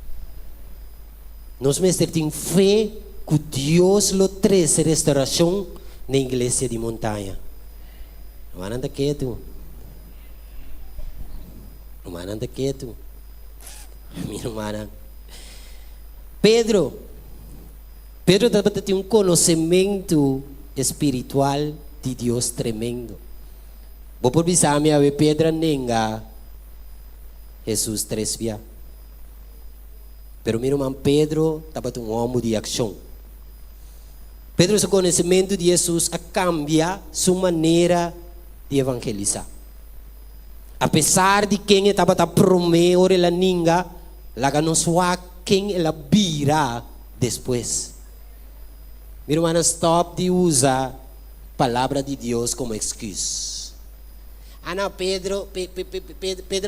Nós temos fé que Deus nos 13 restauração na igreja de montanha. Não anda quieto. Não anda quieto. Minha irmã. Pedro tem um conhecimento espiritual de Deus tremendo. Vou por bisar minha Pedro nenga Jesus 3 via. Pero meu irmão Pedro estava um homem de ação. Pedro, seu conhecimento de Jesus a cambia sua maneira de evangelizar. Apesar de quem estava a prometer ela ninga, lá não soa quem ela vira depois. Meu irmão, stop de usar a palavra de Deus como excusa. Ah não, Pedro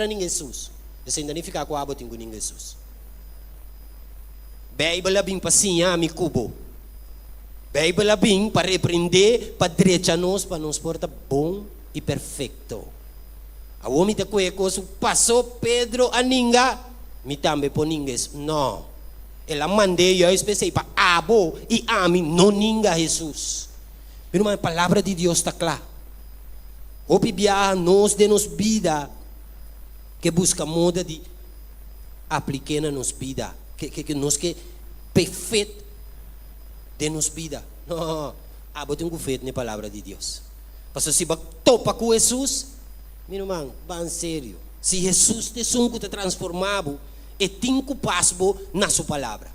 nem Jesus. Você ainda nem fica com a botinha com Jesus. Bíblia bem passinha me cubo. Bíblia bem para repreender, para direita nós, para nos portar bom e perfeito. A homem da coisa passou Pedro a ninguém, me também por ninguém. Não. Ela mandei eu especial para abo e a mim não ninguém Jesus. Mas a palavra de Deus está clara. O bibia nós de nos vida que busca moda de aplicar na nos vida, que nós que perfeito de nos vida. Não, abo tem feito na palavra de Deus. Porque se topa com Jesus, meu irmão, bem sério. Se Jesus te sunco te transformado, é tinco pasbo na sua palavra.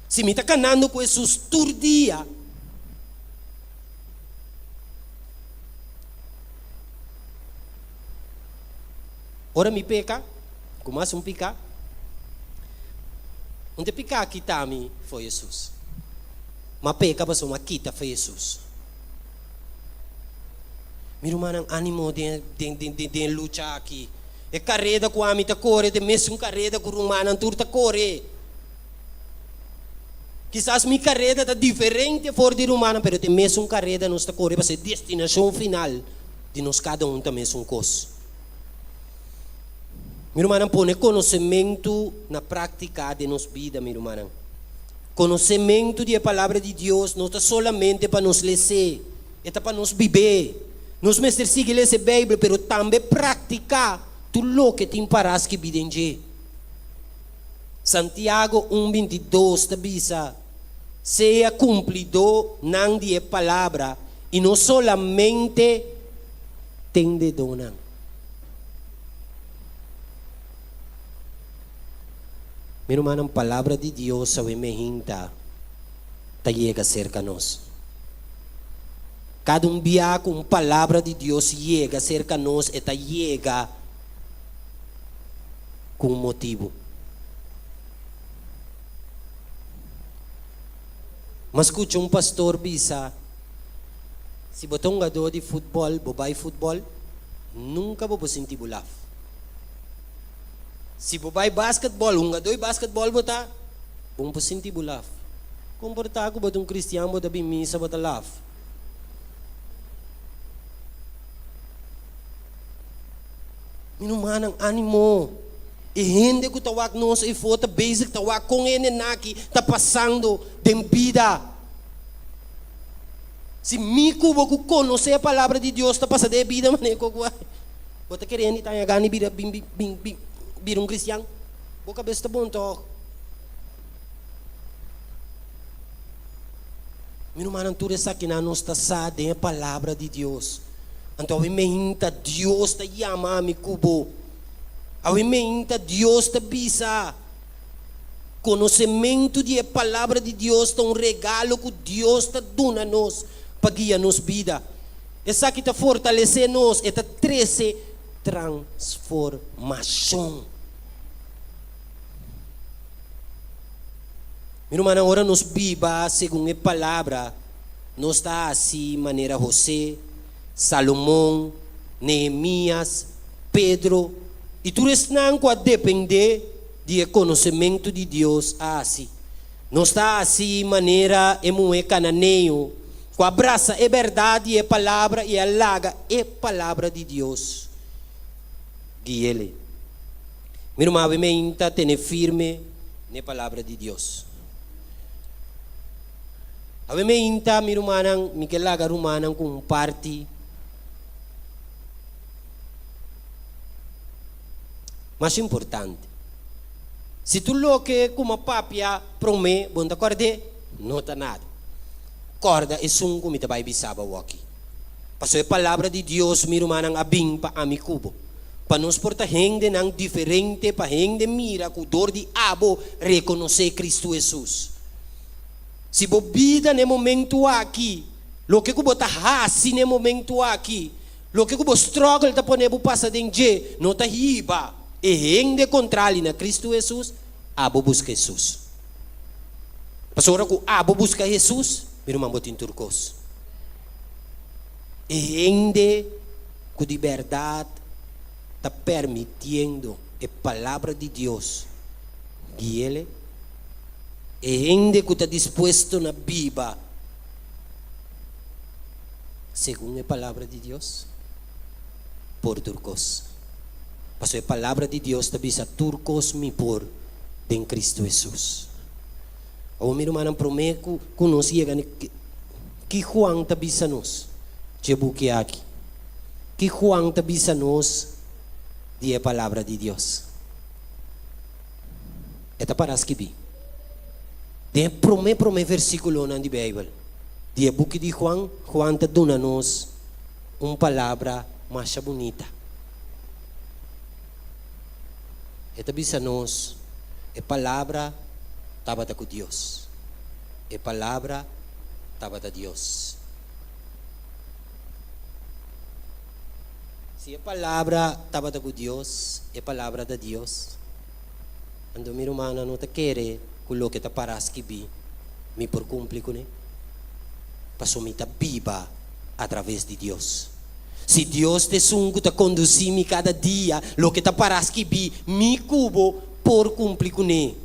Se me está canando com Jesus todo dia, ora me peca, começa a picar. Onde picar aqui também foi Jesus. Mas peca passou uma quita foi Jesus. Meu irmão, ânimo de lutar aqui. É carreira com a minha corre, é mesmo carreira com o romano, turta corre. Quizás minha carreira está diferente fora de romano, mas é mesmo carreira nós está corre para ser destinação final de nós cada um também um coisa. Meu irmão, põe conhecimento na prática de nossa vida, meu irmão. Conhecimento da palavra de Deus não está solamente para nos ler, é para nos viver. Nós mestres seguem ler a Bíblia, mas também praticar tudo o que tem para as que videm. Santiago 1:22 tabisa, seja cumprido não de palavra e não solamente tem de donar. Meu irmão, a palavra de Deus sabe me hinta, tá chega cerca nós. Cada dia com a palavra de Deus chega cerca nós e tá chega com um motivo. Mas escuta um pastor bisa, se botar um jogador de futebol, bobai futebol, nunca vou sentir bulaf. Se bobai basquetebol, um jogador de basquetebol botar, vou sentir bulaf. Comportar com botar um cristiano, botar bem missa, botar laf. Minumanang ânimo. E gente que tawag nós e foto basic tawag com ele naki tá passando de vida. Se me cubo que conhecer a palavra de Deus tá passando de vida, mané ko ko. Bota querendo tá gani vida bir um cristiano. Boca besta bom to. Minumanang tudo essa que na nós tá sa de a palavra de Deus. Então me hinta Deus tá chama me cubo. A minha Deus te bisa. Conhecimento de palavra de Deus é um regalo que Deus te dá a nós para guiar nos vida. Essa que te fortalece nós é a 13 transformação. Meu irmão, agora nos viva segundo a palavra não está assim maneira José, Salomão, Neemias, Pedro, e tu não pode depender do conhecimento de Deus assim. Não está assim maneira é cananeio, com abraça é verdade, é palavra e alaga é palavra de Deus. De ele. Meu irmão, me inta ter firme na palavra de Deus. A me inta meu irmão, me que laga rumana com parte mais importante. Se tu lo que como papia prome, bom da corda, não tá nada. Corda é som como te vai bisaba aqui. Passou a palavra de Deus, meu irmão, abim pa amicubo. Para nos portar gente não diferente, para gente mira com dor de abo reconhecer Cristo Jesus. Se bobida no momento aqui, lo que kubo tá hasi no momento aqui, lo que kubo struggle tá poner bu passa dentro, não tá riba. E gente contrário na Cristo Jesus, abo busca Jesus. Pastora ko abo busca Jesus, meu irmão botin turcos. E gente com liberdade está permitindo a palavra de Deus que ele e gente que está disposto na Bíblia segundo a palavra de Deus por turcos. Pastor, a palavra de Deus está bisa turcos me por em Cristo Jesus. O meu irmão prometo que nós chegamos que Juan está bisa nos chebuque aqui que Juan está bisa nos de a palavra de Deus. Eta para escrever. De prome versículo na Bíblia. De book de Juan está dando nos uma palavra mais bonita. Eta bisa nos a palavra estava com Deus. A palavra estava da Deus. Se a palavra estava com Deus, a palavra de Deus. Ando meu irmão não te quer coloque ta para escrever, me por cumprir com ele. Passou me ta viva através de Deus. Se Deus te sungo te conduzir-me cada dia, lo que ta para escrever, me cubo por cumprir com ele.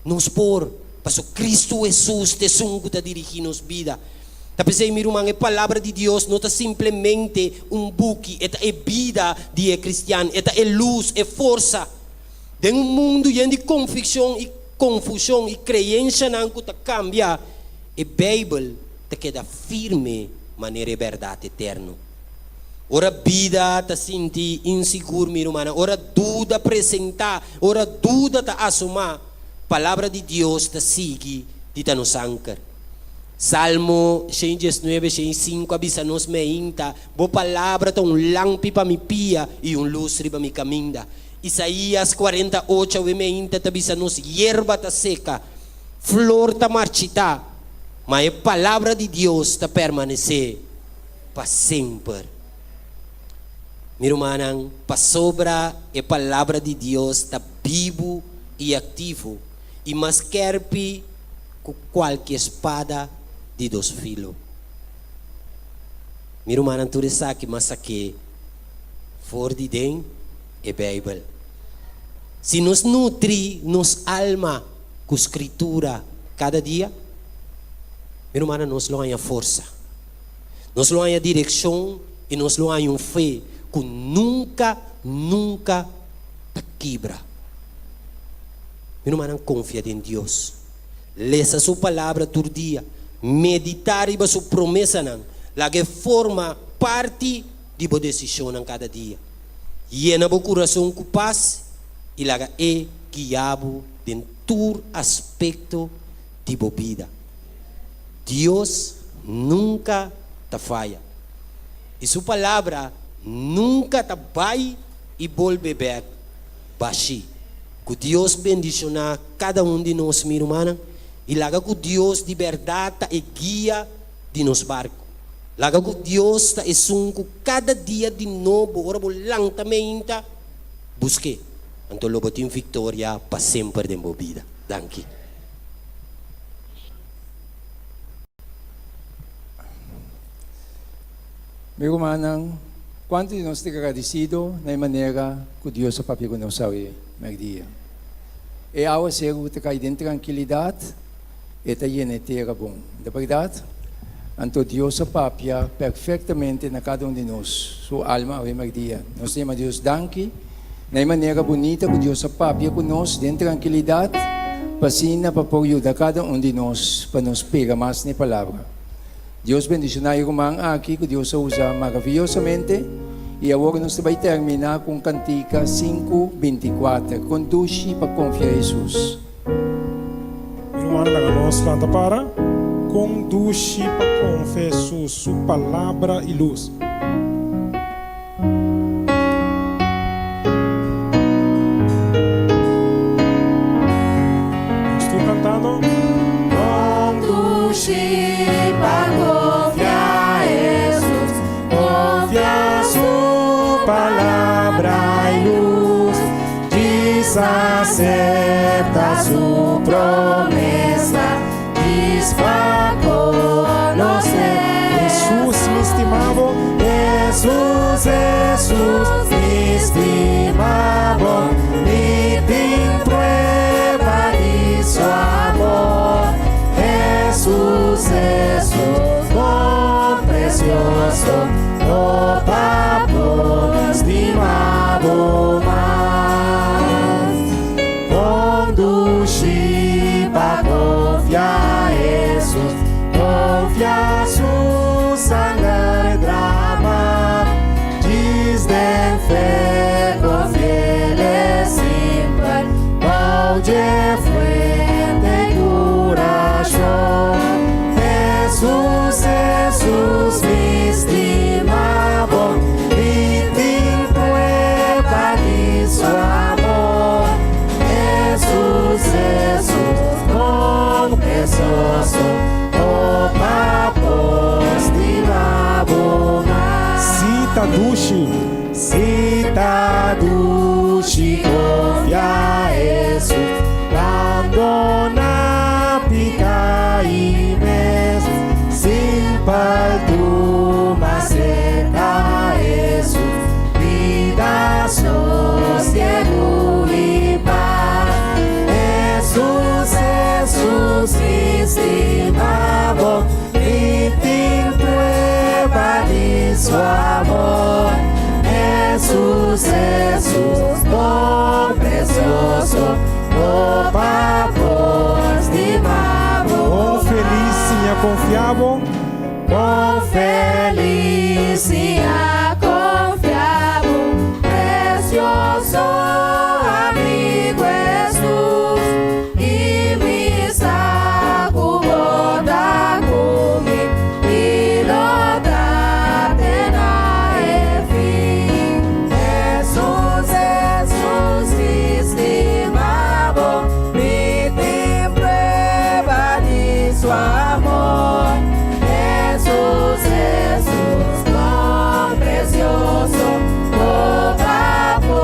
Nos por, passou Cristo Jesus te sungo te dirigir nos vida. Tapos meu irmão, a palavra de Deus não é simplesmente book, é vida de cristiano, é luz, é força. Em mundo cheio de confusão e crença não que cambia, a Bíblia te queda firme, maneira de verdade eterna. Ora vida te sente inseguro, meu irmão, ora dúvida apresentar, ora dúvida te assumir, palavra de Deus te sigue, te nos ancar. Salmo 119, 105, avisa-nos meinta, boa palavra tá lampi para mi pia e lustre para mi caminda. Isaías 48, meinta tá avisa-nos, hierba tá seca, flor tá marchita, mas a palavra de Deus tá permanecer para sempre. Meu irmão, para sobra a palavra de Deus tá vivo e ativo, e mais querpe com qualquer espada de dos filos. Meu irmão, tu sabe mas aqui for de dentro é Bíblia. Se nos nutre nos alma com escritura cada dia, meu irmão, nós não há força, nós não há direção e nós não há fé que nunca te quebra. Meu irmão, confia em Deus. Lê a sua palavra todo dia. Meditar em sua promessa, lá que forma parte de sua decisão em cada dia. Llena o coração com paz e lá é guiado em todo aspecto de sua vida. Deus nunca te falha. E sua palavra nunca te vai e volve baixo. Que Deus bendicionar cada de nós, meu irmão. E laga que Deus de verdade é guia de nos barcos. Laga que Deus é sunco cada dia de novo. Ora, lentamente busque. Então, logo tem vitória para sempre de minha vida. Danke. Meu irmão, quanto de nós estamos agradecidos na maneira que Deus é papai que nós sabe, dia. E ao ser que cai dentro de tranquilidade, e está llena bom. De verdade, então Deus é papai perfeitamente na cada de nós, sua alma, o dia. Nós temos Deus danke, na maneira bonita que Deus é papai conosco dentro de tranquilidade, para para ajudar cada de nós, para nos pegar mais na palavra. Deus bendicionar o irmão aqui, que Deus usa maravilhosamente. E agora nós vamos terminar com Cantica 5:24. Conduz para confiar em Jesus. Irmão, nós planta para conduz para confiar em Jesus, sua palavra e luz. Estou cantando. Conduz para confiar em Jesus, confia sua palavra e luz, diz acerta sua promessa, diz para conhecer. Jesus me estimava, Jesus me estimava, me tem prueba de seu amor. Jesus, bom, precioso, oh papo, estimado mais. Conduz para confiar em Jesus, confia sua sangue drama, diz de fé, confia sempre, pode frente coração. Jesus me estimava, me tem prueba de seu amor. Jesus, bom, precioso, oh papo, estimado mais. Cita duche, confia em Jesus, abandona pica e mes, simpa tu cerca Jesus, vida sosiego e paz. Jesus me estimava, me tem prueba de seu amor. Jesus, bom, precioso, oh papo, estimado. Oh, feliz sim, confiável. Oh, feliz e confiável, precioso amigo Jesus, e me saco boda comigo, e lota tena e fim. Jesus me estimava, me tem prueba de seu amor. Jesus, bom, precioso, oh papo,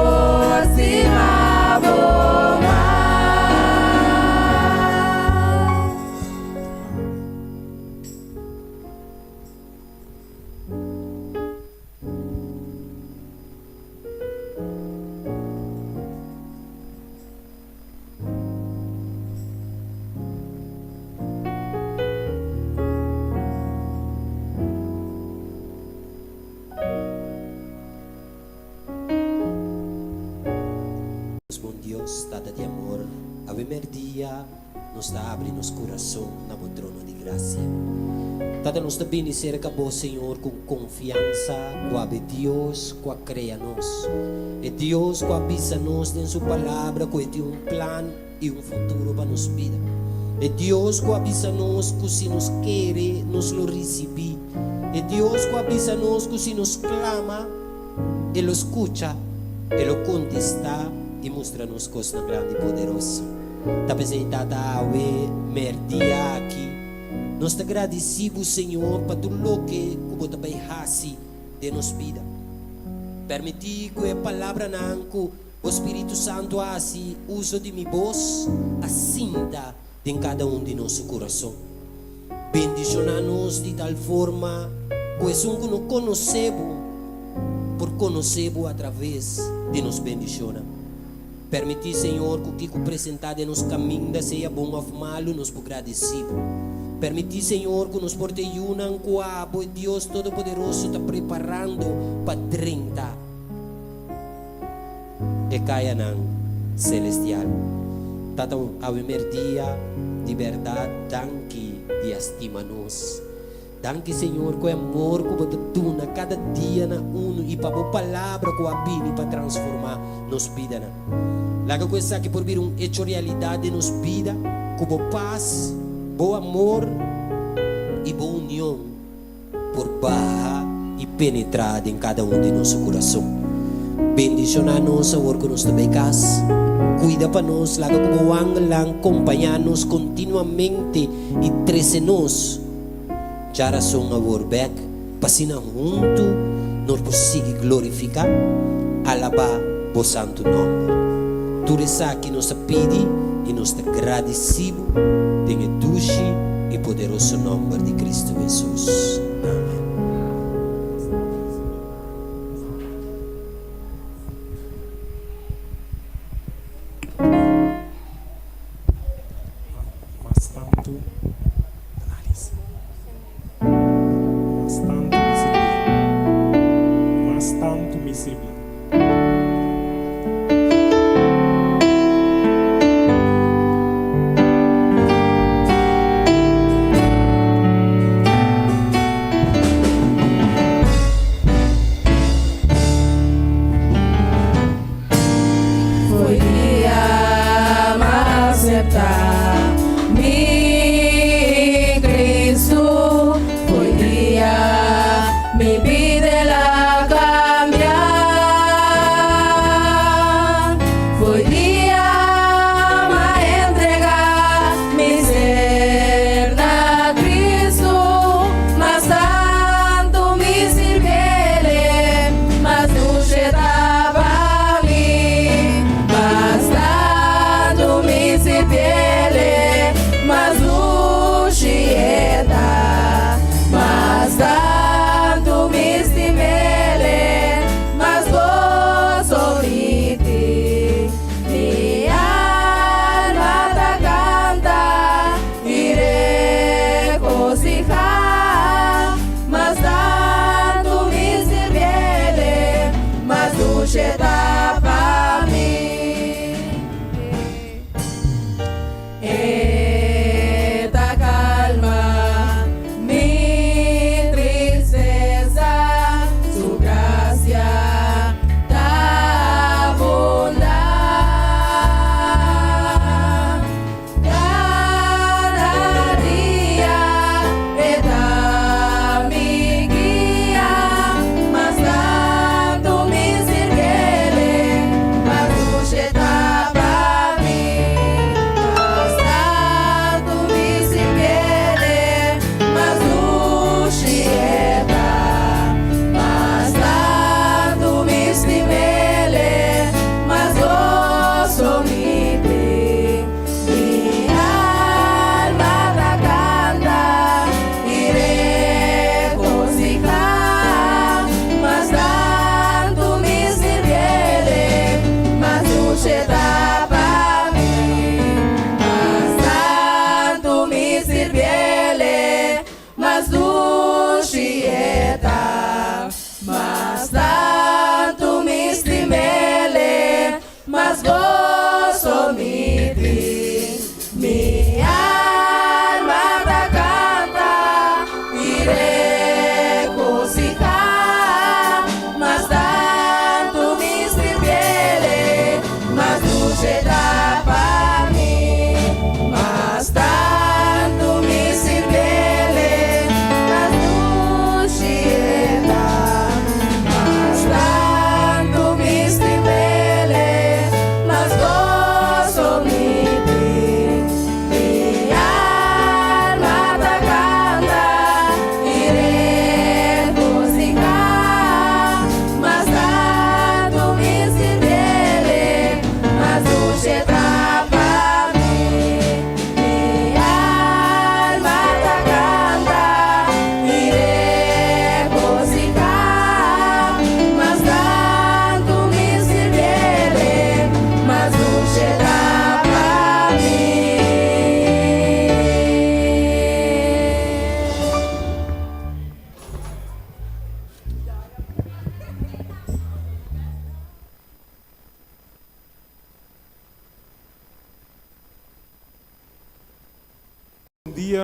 estimado mais. Bom Deus, dada de amor, a primeiro dia nos dá abre nos coração na bom trono de graça. Dada nos da bendizer acabou, Senhor, com confiança, com a Deus, com a creia nos. E Deus, com a avisa nos em sua palavra, com tem um plano e um futuro para nos vida. E Deus, com a avisa nos que se nos quer, nos lo receber. E Deus, com a avisa nos que se nos clama, Ele escuta, Ele contesta e mostra-nos coisas grandes e poderosas. Está apresentada a merdia aqui. Nós te agradecemos, Senhor, para tudo o que você vai fazer de nos vida. Permitir que a palavra nanco, o Espírito Santo assim, uso de minha voz, assinta em cada de nosso coração. Bendiciona-nos de tal forma Coesum que não conhecemos, por conhecemos através de nos bendicionar. Permitir, Senhor, que o que apresentado em nos caminho seja bom ou malo, nos agradecido. Permitir, Senhor, que nos porteiunam com a boa Deus Todo-Poderoso está preparando para 30. E caia não, celestial. Tata ao primeiro dia, de verdade, danke e estima-nos. Danke, Senhor, com o amor que você duna cada dia na uno e para a palavra que a bini para transformar nos vida. Laga coisa que por vir hecho realidade nos vida, com boa paz, bom amor e boa união, por barra e penetrar em cada de nosso coração. Bendicionar nós, Senhor, que nos também casa. Cuida para nós, laga como angel, acompanhar-nos continuamente e trece-nos. Já razão a worbeck, passina junto, nós conseguimos glorificar, alabar o santo nome. Tudo isso que nos pede e nos agradecemos, em doce e poderoso nome de Cristo Jesus. Amém.